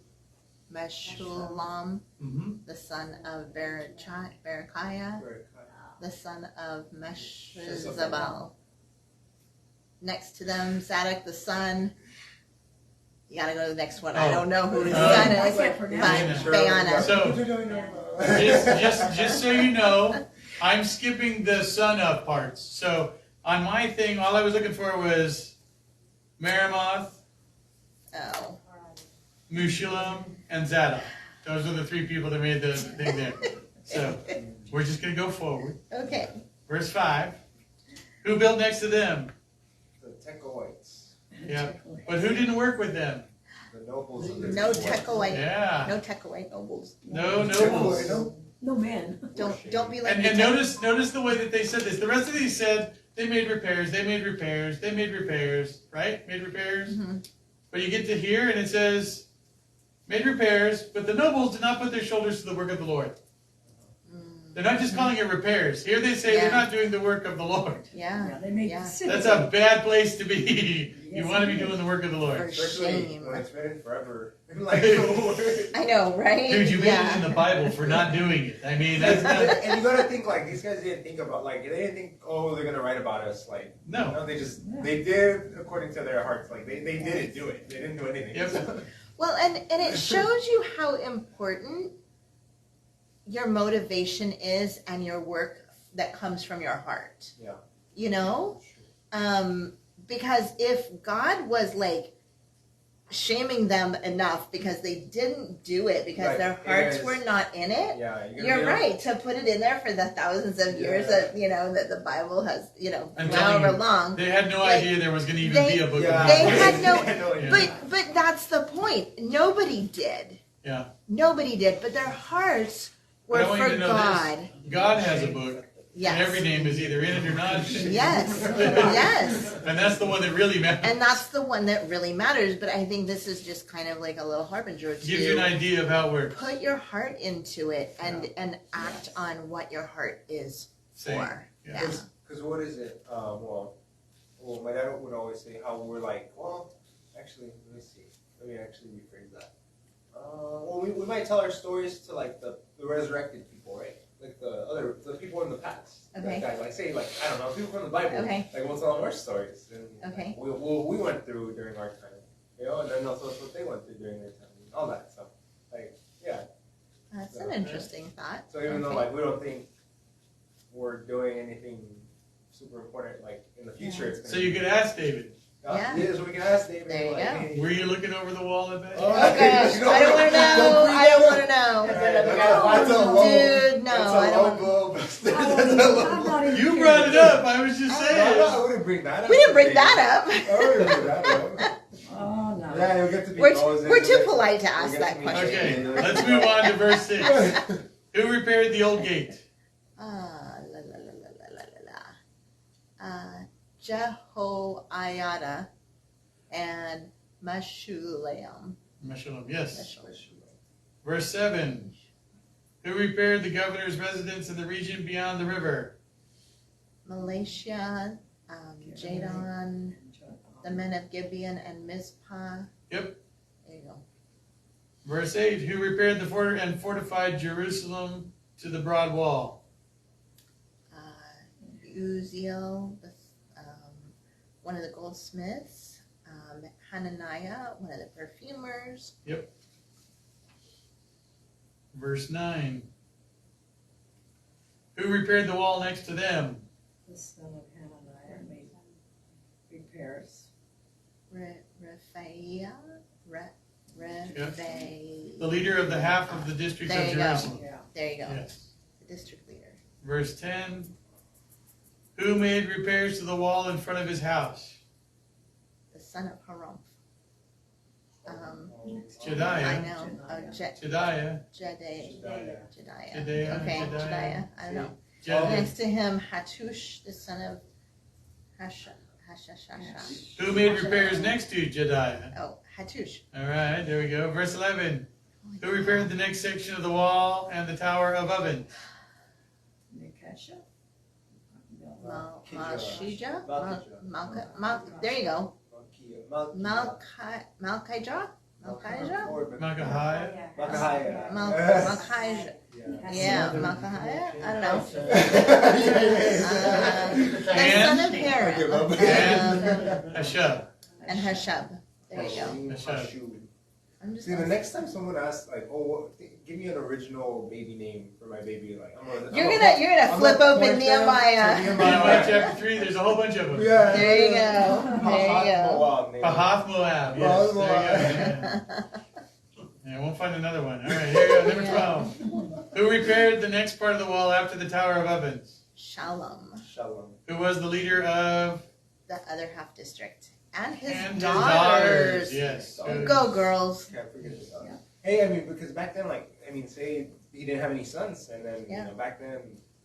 Mm-hmm. the son of Berechiah, the son of Meshezabel. Next to them, Zadok, the son. You gotta go to the next one. I don't know who his son I is. can't pronounce But Bayana. So, just so you know, I'm skipping the son of parts. So, on my thing, all I was looking for was Meremoth, Oh. Meshulam, and Zadok. Those are the three people that made the thing there. So, we're just going to go forward. Okay. Verse 5. Who built next to them? The Tekoites. Yeah. But who didn't work with them? The nobles of the No Tekoite. Yeah. No Tekoite nobles. No nobles. No men. Don't be like And the notice the way that they said this. The rest of these said they made repairs, they made repairs, they made repairs, right? Made repairs. Mhm. But you get to here and it says, made repairs, but the nobles did not put their shoulders to the work of the Lord. They're not just calling it repairs. Here they say they're not doing the work of the Lord. Yeah. Yeah, they made Yeah. the city. That's a bad place to be. You Yes, want to it be is. doing the work of the Lord. For Especially shame. when it's been forever. Like, I know, right? Dude, you made it in the Bible for not doing it. I mean, that's not... and you gotta think like these guys didn't think about they didn't think, oh, they're gonna write about us like No. they just they did according to their hearts, like they didn't do it, they didn't do anything. Yep. Well, and it shows you how important your motivation is and your work that comes from your heart. Yeah. You know? Because if God was like shaming them enough because they didn't do it because Right. their hearts Yes. were not in it, Yeah, you're right to put it in there for the thousands of years Yeah. that that the Bible has I'm telling however you, long. They had no Like, idea there was going to even they- be a book Yeah. of They Mormon. had no- Yeah. But that's the point. Nobody did. Yeah. Nobody did. But their hearts were But I want you for to know God. this. God has a book, Yes. and every name is either in it or not. Yes. Yes. And that's the one that really matters. And that's the one that really matters. But I think this is just kind of like a little harbinger Gives you an to idea of how it works. put your heart into it and act on what your heart is Same. for. Yeah. Yeah. Because what is it? Well, my dad would always say how we're like, well, actually, let me see. Let me actually rephrase that. Well, we might tell our stories to like the resurrected people, right? Like the people in the past. Okay. Like say like I don't know people from the Bible. Okay. Like we'll tell them our stories and Okay. we went through during our time, and then they'll tell us what they went through during their time, and all that stuff. Like yeah. That's an interesting thought. So even though Okay. like we don't think we're doing anything super important, like in the future, it's gonna So you could ask David, Yeah. so we can ask David. There you like, go. hey, were you looking over the wall at Oh, Oh gosh, You know, I don't want to know. don't I don't want to know. That's a low- Dude, no, that's a I don't. low blow. I'm not even You curious. brought it up. I was just I saying. wouldn't bring that up. We didn't bring that I up. wouldn't bring that up. Oh, no. Yeah, you'll get to be We're nosy. we're too You'll get- polite to you'll ask get that to meet question. Okay, David. let's move on to verse 6. Who repaired the old gate? La la la la la la la. Jehoiada and Meshulam. Meshullam, yes. Meshulam. Verse 7. Who repaired the governor's residence in the region beyond the river? Malaysia, Jadon, the men of Gibeon and Mizpah. Yep. There you go. Verse 8. Who repaired the fort and fortified Jerusalem to the broad wall? Uziel, one of the goldsmiths. Hananiah, one of the perfumers. Verse 9. Who repaired the wall next to them? The son of Hananiah made repairs. Rephaiah. The leader of the half of the district There of you go. Jerusalem. Yeah. There you go. Yes. The district leader. Verse 10. Who made repairs to the wall in front of his house? The son of Haram. I Jediah. know. Jediah. Jediah. Jediah. Okay, Jediah. Jediah. I don't know. Jediah. Next to him, Hattush, the son of Hashashasha. Who made repairs next to Jediah? Oh, Hattush. All right, there we go. Verse 11. Who repaired the next section of the wall and the tower of oven? Nikesha. Malchijah? Malchijah. There you go. Malchijah. Malchijah? Malchiah. Malchiah. Malchijah. Yeah, Yeah. Malchiah? I don't know. The And- son of Haram. And Hashab. And Hashab. There you go. Hashub. I'm just See, the next time someone asks, like, "Oh, give me an original baby name for my baby," like, You're gonna flip open Nehemiah. Nehemiah chapter 3, there's a whole bunch of them. Yeah. There you go. There you go. Pahath Moab. Yes, there you go. Yeah, we'll find another one. All right, here we go. Number 12. Who repaired the next part of the wall after the Tower of Ovens? Shalom, Shalom. Who was the leader of the other half district, and his and daughters. Yes. Go girls. Can't forget his daughters. Yeah. Hey, I mean, because back then, like, I mean, say he didn't have any sons, and then Yeah. you know, back then,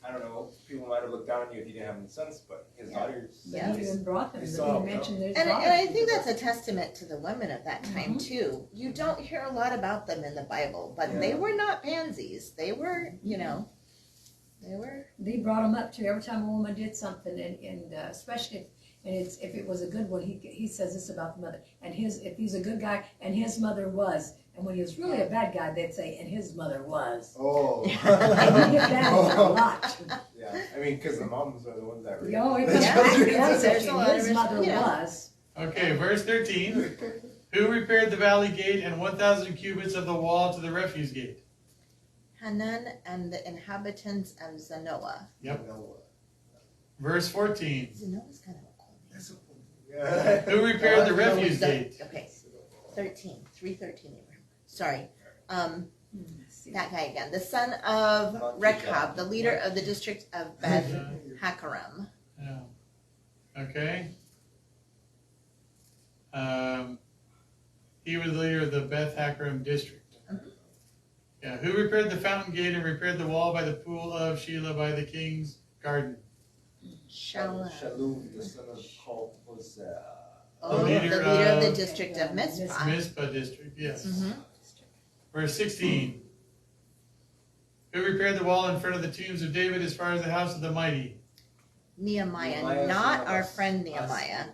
I don't know, people might have looked down on you if you didn't have any sons, but his Yeah. daughters. But Yeah. he even brought them. They He saw, mentioned his And daughters. I think that's a testament to the women of that time too. You don't hear a lot about them in the Bible, but they Yeah. were not pansies. They were, they were. They brought him up too. Every time a woman did something, and especially if it was a good one, he says this about the mother. And if he's a good guy, and his mother was. And when he was really a bad guy, they'd say, and his mother was. Oh. I get that a lot. Yeah, I mean, because the moms are the ones that. It comes Yeah, back to yeah, one there's a section. lot of His mother you know. was. Okay, verse 13. Who repaired the valley gate and 1,000 cubits of the wall to the refuse gate? Hanan and the inhabitants of Zanoah. Yep. Verse 14. Zanoah's kind of a cool name. That's a cool. Yeah. Who repaired the refuse That- gate? Okay, 313. Sorry. See. That guy again. The son of Rechab, the leader of the district of Beth Hakaram. Yeah. Okay. He was the leader of the Beth Hakaram district. Yeah. Who repaired the fountain gate and repaired the wall by the pool of Shelah by the king's garden? Shalom. Shalom, the son of Col, was Oh, the leader of the district of Mizpah. Mizpah district, yes. Mhm. Verse 16. Who repaired the wall in front of the tombs of David as far as the house of the mighty? Nehemiah, not our friend Nehemiah.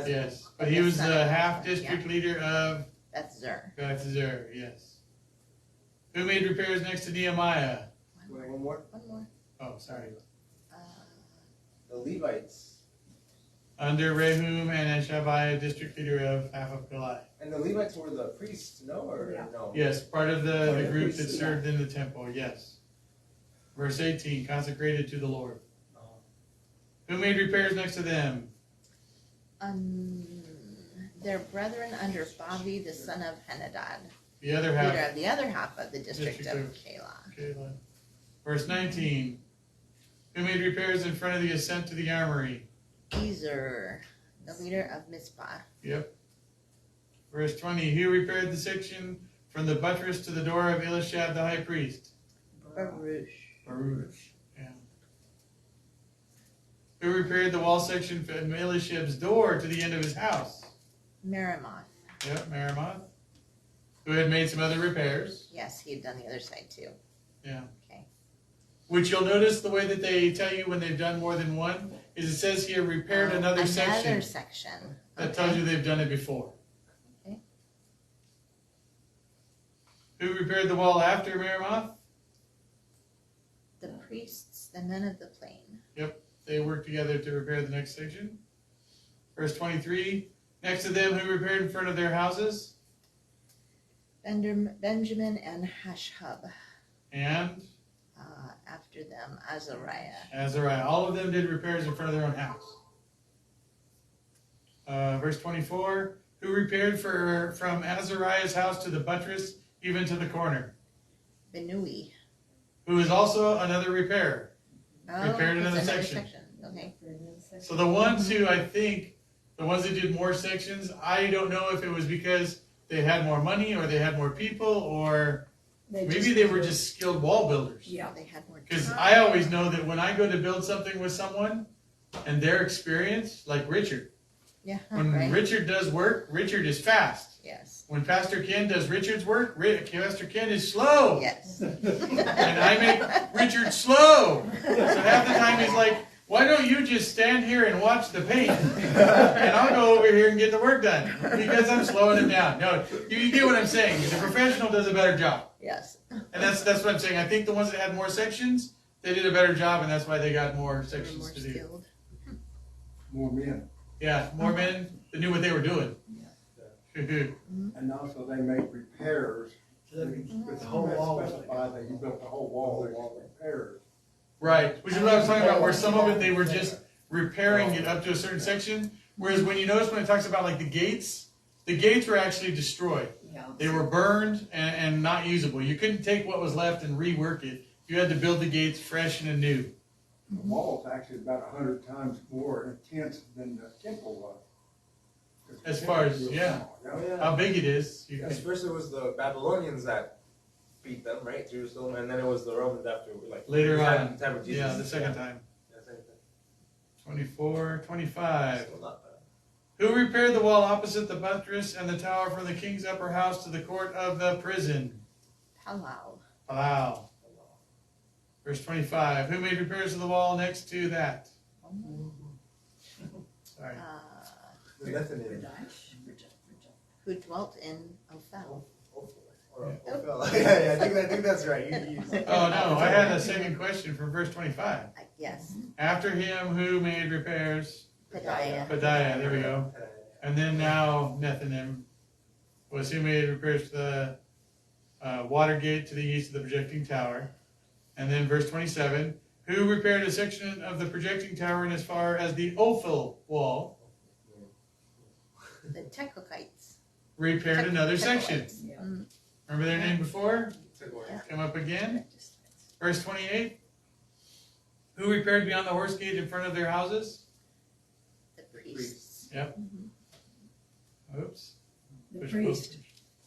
Yes. But he was The son the of- half district leader of That's Zer. Beth Zer, yes. Who made repairs next to Nehemiah? Wait, one more. One more. Oh, sorry. The Levites. Under Rehum and Shabiah, district leader of half of Goliath. And the Levites were the priests, no? Or Yeah. no? Yes, part of the Part of group that priests, yeah. served in the temple, yes. Verse 18, consecrated to the Lord. Who made repairs next to them? Their brethren under Bavi, the son of Henadad, The other leader half. of the other half of the district District of of- Keilah. Caleb. Verse 19. Who made repairs in front of the ascent to the armory? Ezer, the leader of Mizpah. Yep. Verse 20. Who repaired the section from the buttress to the door of Elishab the high priest? Baruch. Baruch. Yeah. Who repaired the wall section from Elishab's door to the end of his house? Merimoth. Yep, Merimoth. Who had made some other repairs. Yes, he had done the other side too. Yeah. Okay. Which you'll notice the way that they tell you when they've done more than one is it says here repaired another section. Another section. That tells you they've done it before. Okay. Who repaired the wall after Merimoth? The priests, the men of the plain. They worked together to repair the next section. Verse 23. Next to them, who repaired in front of their houses? Benjamin and Hashub. And After them, Azariah. Azariah. All of them did repairs in front of their own house. Verse 24. Who repaired from Azariah's house to the buttress, even to the corner? Benui. Who is also another repairer. Repaired it's another section. Okay. So the ones who I think, the ones that did more sections, I don't know if it was because they had more money or they had more people or maybe they were just skilled wall builders. Yeah. They had more Because time. I always know that when I go to build something with someone and their experience, like Richard, Yeah. when Right. Richard does work, Richard is fast. Yes. When Pastor Ken does Richard's work, Pastor Ken is slow. Yes. And I make Richard slow. So half the time he's like, why don't you just stand here and watch the paint? And I'll go over here and get the work done. Because I'm slowing him down. No, you get what I'm saying. The professional does a better job. Yes. And that's what I'm saying. I think the ones that had more sections, they did a better job, and that's why they got more They were sections more to do. skilled. More men. Yeah, more men that knew what they were doing. And also they make repairs. With the whole wall, specify that you built the whole wall repairs. Right, which is what I was talking about, where some of it they were just repairing it up to a certain section. Whereas when you notice when it talks about like the gates were actually destroyed. Yeah. They were burned and not usable. You couldn't take what was left and rework it. You had to build the gates fresh and anew. The wall's actually about 100 times more intense than the temple was. As far as, yeah. Oh, yeah. How big it is. You Yes, can, first it was the Babylonians that beat them, right? Jerusalem, and then it was the Romans after, like Later the on. time of Jesus. yeah, the second time. Yeah, second time. 24, 25. Still not bad. Who repaired the wall opposite the buttress and the tower from the king's upper house to the court of the prison? Palau. Palau. Verse 25. Who made repairs to the wall next to that? Sorry. The Nethinim. Who dwelt in Ophel. Or Ophel. Yeah, I think that's right. You Oh no, I had a second question from verse 25. Yes. After him who made repairs? Pedaiah. Pedaiah, there we go. And then now Nethinim. was who made repairs to the water gate to the east of the projecting tower. And then verse 27, who repaired a section of the projecting tower in as far as the Ophel wall, The Tekokites. repaired another section. Yeah. Remember their name before? Yeah. Come up again. Verse 28, who repaired beyond the horse gate in front of their houses? The priests. Yep. Oops. The Which priest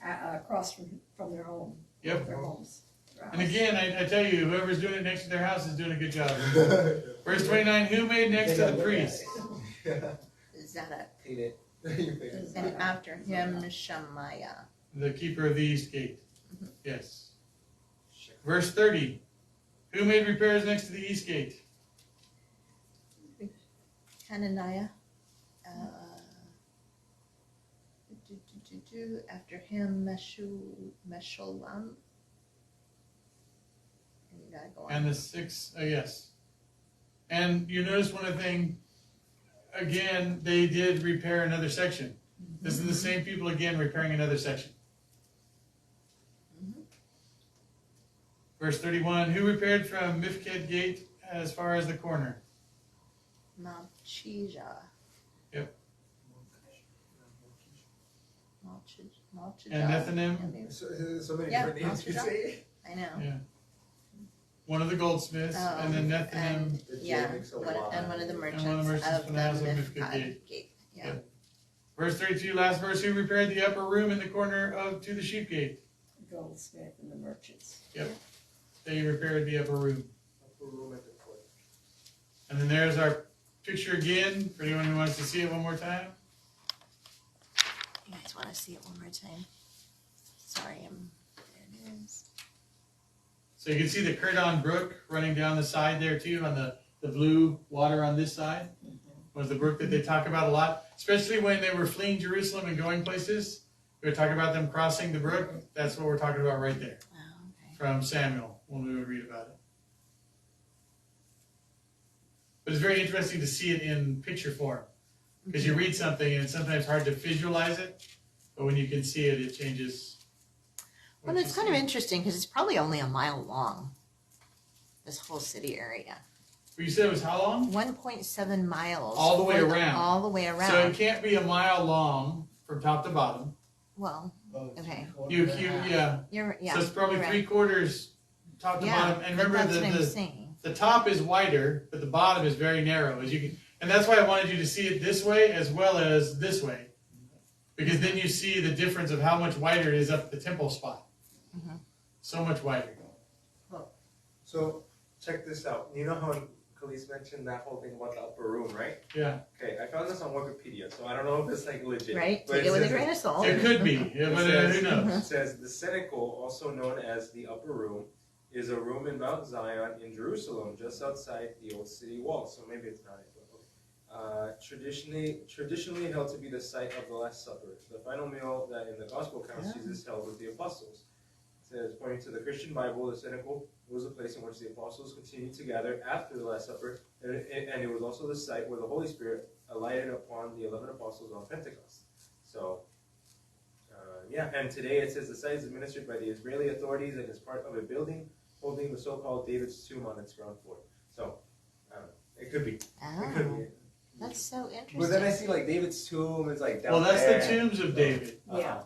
across from their home. Yep. Their homes. Their And house. again, I tell you, whoever's doing it next to their house is doing a good job. Verse 29, who made next to the priest? Zadok. Clean it. And after him, Shemaiah. The keeper of the east gate. Yes. Verse 30, who made repairs next to the east gate? Hananiah. After him, Meshulam. And you gotta go on. And the six, yes. And you notice one other thing, again, they did repair another section. This is the same people again repairing another section. Verse 31, who repaired from Mifked gate as far as the corner? Malchijah. Yep. Malchijah. And Nethanim, So many Yeah, different names you Malchijah. say. I know. yeah. One of the goldsmiths, and then Nethanim, And, The J yeah, makes a one, lot. and one of the merchants, merchants of from the the house of Mifkad Mifkad gate. Yeah. Yep. Verse 32, last verse, who repaired the upper room in the corner to the sheep gate? The goldsmith and the merchants. They repaired the upper room. Upper room at the court. And then there's our picture again, for anyone who wants to see it one more time. You guys want to see it one more time? Sorry, there it is. So you can see the Kerdon Brook running down the side there too, on the blue water on this side. Was the brook that they talk about a lot, especially when they were fleeing Jerusalem and going places. We would talk about them crossing the brook. That's what we're talking about right there Oh, okay. from Samuel when we would read about it. But it's very interesting to see it in picture form because you read something and it's sometimes hard to visualize it, but when you can see it, it changes. Well, it's kind of interesting because it's probably only a mile long, this whole city area. But you said it was how long? 1.7 miles. All the way around. All the way around. So it can't be a mile long from top to bottom. Well, okay. Yeah. Yeah. So it's probably you're 3/4 top to bottom. And but remember that's what I'm the saying. top is wider, but the bottom is very narrow. As you can, and that's why I wanted you to see it this way as well as this way, because then you see the difference of how much wider it is up at the temple spot. Mhm. So much wider. So check this out. You know how Khalees mentioned that whole thing about the upper room, right? Yeah, Okay, I found this on Wikipedia, so I don't know if it's like legit. Right? but Take it with a says- grain of salt. it could be, yeah, but who knows? It says the cenacle, also known as the upper room, is a room in Mount Zion in Jerusalem, just outside the old city wall. So maybe it's not it. But traditionally held to be the site of the Last Supper, the final meal that in the Gospel accounts Jesus held with the apostles. It says, pointing to the Christian Bible, the cenacle was a place in which the apostles continued to gather after the Last Supper, and it was also the site where the Holy Spirit alighted upon the 11 apostles on Pentecost. So, and today it says the site is administered by the Israeli authorities and is part of a building holding the so-called David's tomb on its ground floor. So, it could be. It could Oh, be. that's so interesting. But then I see like David's tomb is like down Well, that's there. the tombs of David, Yeah.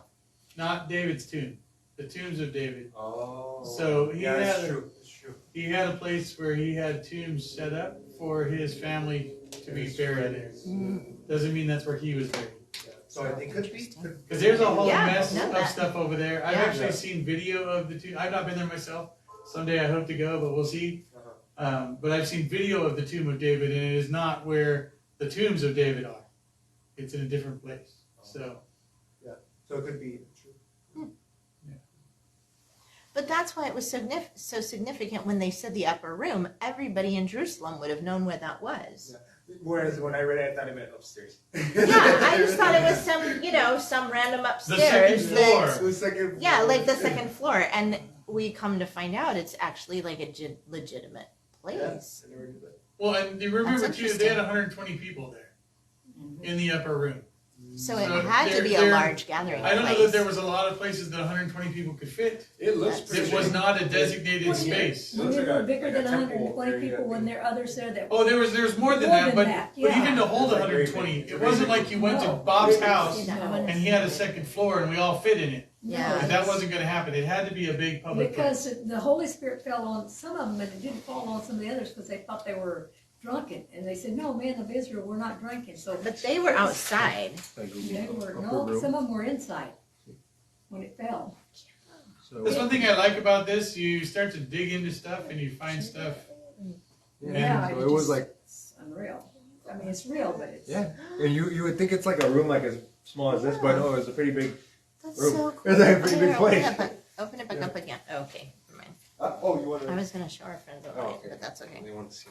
not David's tomb. The tombs of David. Oh. So he yeah, that's had- true. That's true. He had a place where he had tombs set up for his family to be buried in. Doesn't mean that's where he was buried. Yeah. So I think could be. Interesting. Because there's a whole Yeah, mess know of that. stuff over there. I've Yeah. actually seen video of the tomb. I've not been there myself. Someday I hope to go, but we'll see. But I've seen video of the tomb of David, and it is not where the tombs of David are. It's in a different place. So So it could be true. But that's why it was so significant when they said the upper room. Everybody in Jerusalem would have known where that was. Whereas when I read it, I thought it meant upstairs. Yeah, I just thought it was some random upstairs. second floor. that- The second. Yeah, like the second floor, and we come to find out it's actually like a legitimate place. I never knew that. well, and you remember That's too, they had interesting. 120 people there in the upper room. So it So had to be a there- large gathering I don't know that place. there was a lot of places that 120 people could fit. It looks That's- pretty It was big. not a designated Well, yeah. space. When Looks they like were a- bigger like a than temple 120 area people, thing. when there are others there that. Oh, there's more than More that, than but that, but even to yeah. hold It's like very 120, big. it wasn't like you went to No. Bob's house No. and he had a second floor and we all fit in it. Yeah. That wasn't going to happen. It had to be a big public place. Because the Holy Spirit fell on some of them, and it didn't fall on some of the others because they thought they were drunken. And they said, no, man of Israel, we're not drinking. So But they were outside. they were, no, some of them were inside when it fell. That's one thing I like about this. You start to dig into stuff and you find stuff. Yeah, so it was just- like, it's unreal. I mean, it's real, but it's. yeah. And you would think it's like a room like as small as this, but no, it's a pretty big. That's Room. so cool. It's like a pretty big Here, place. Open it back up again. Okay, never mind. Oh, you want I was gonna show our friends over Oh, it, okay. but that's okay. They want to see.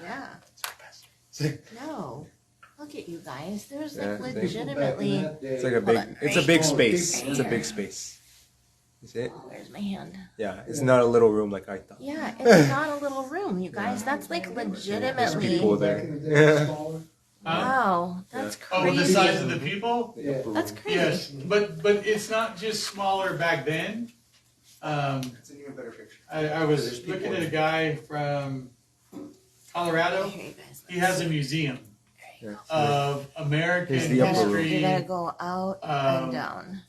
Yeah. It. No. Look at you guys. There's Yeah, like thank you. legitimately. It's like a Hold big. on, It's a right big here. space. Right It's a here. big space. You see it? Where's my hand? Yeah, it's not a little room like I thought. Yeah, it's not a little room, you guys. That's like There's legitimately. people there. Wow, that's Oh, with the crazy. size of the people? That's crazy. Yes, but it's not just smaller back then. It's an even better picture. I was looking at a guy from Colorado. Here, you guys. He has a museum Yeah. of American Here's the You upper gotta, room. history. you gotta go out Um, and down.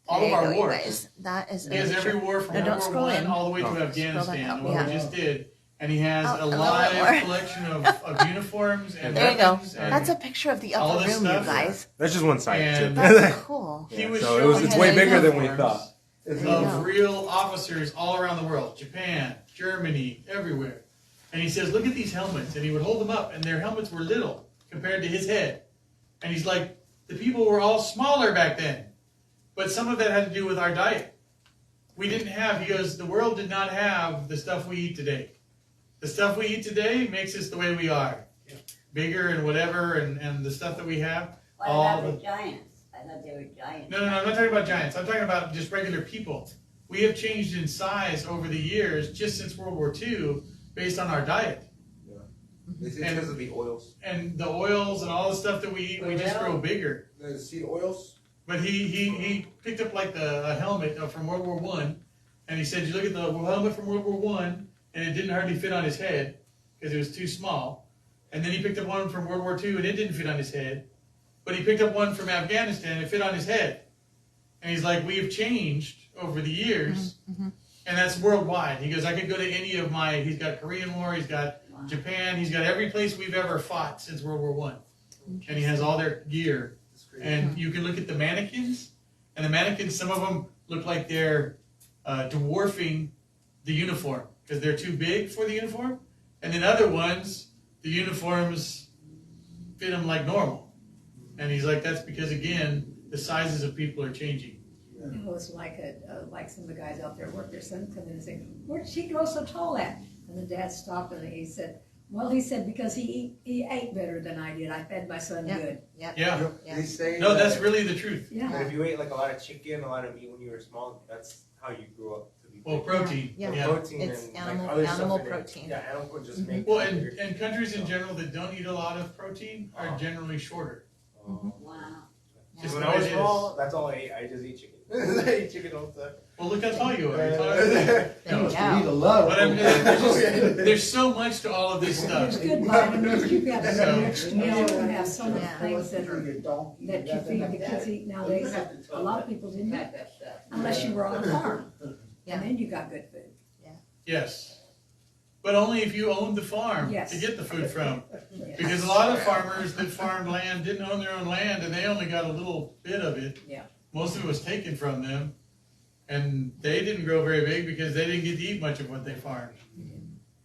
all There of you our go, you wars. guys. That is He has every amazing. war from No, World don't War scroll One in. all the way to Oh. Afghanistan, down. what we Yeah. just did. And he has Out a a little live bit more. collection of uniforms and There you go. weapons. And That's a picture of the all upper this room, you stuff. guys. That's just one side. And- too. That's cool. he Yeah, was so showing it's way us bigger than we uniforms thought. There you go. of real officers all around the world, Japan, Germany, everywhere. And he says, look at these helmets. And he would hold them up, and their helmets were little compared to his head. And he's like, the people were all smaller back then. But some of that had to do with our diet. We didn't have, he goes, the world did not have the stuff we eat today. The stuff we eat today makes us the way we are. Bigger and whatever, and the stuff that we have. What all about the- the giants? I thought they were giants. No, I'm not talking about giants. I'm talking about just regular people. We have changed in size over the years, just since World War II, based on our diet. It's And- because of the oils. And the oils and all the stuff that we eat, we just grow bigger. The seed oils. But he picked up like a helmet from World War One, and he said, you look at the helmet from World War One, and it didn't hardly fit on his head, because it was too small. And then he picked up one from World War II, and it didn't fit on his head. But he picked up one from Afghanistan, and it fit on his head. And he's like, we have changed over the years, and that's worldwide. He goes, I could go to any of my, he's got Korean War, he's got Wow. Japan, he's got every place we've ever fought since World War One. And he has all their gear. And you can look at the mannequins, and the mannequins, some of them look like they're dwarfing the uniform, because they're too big for the uniform. And then other ones, the uniforms fit them like normal. And he's like, that's because, again, the sizes of people are changing. It was like like some of the guys out there at work, their son come in and say, where did she grow so tall at? And the dad stopped and he said, well, he said, because he ate better than I did. I fed my son Yeah. good. Yep. Yeah. Yeah. They say No, that- that's really the truth. Yeah. But if you ate like a lot of chicken, a lot of meat when you were small, that's how you grew up to be. Well, big. protein. Yeah. Yeah. Protein It's and animal- like other stuff animal in it. protein. Yeah, animal protein just make. Well, it bigger. and countries in general that don't eat a lot of protein are generally shorter. Oh. Wow. Just When the I way was it is. small, that's all I ate. I just eat chicken. I eat chicken all the time. Well, look how tall you are. You're taller than me. There you Eat a go. lot. But I mean, there's so much to all of this There's stuff. good vitamins. You got So- an extra meal to have so many Yeah. things that you feed the kids eat nowadays. A lot of people didn't eat unless you were on a farm. Yeah. And then you got good food. Yes. But only if you owned the farm Yes. to get the food from. Yes. Because a lot of farmers that farmed land didn't own their own land, and they only got a little bit of it. Yeah. Most of it was taken from them, and they didn't grow very big because they didn't get to eat much of what they farmed.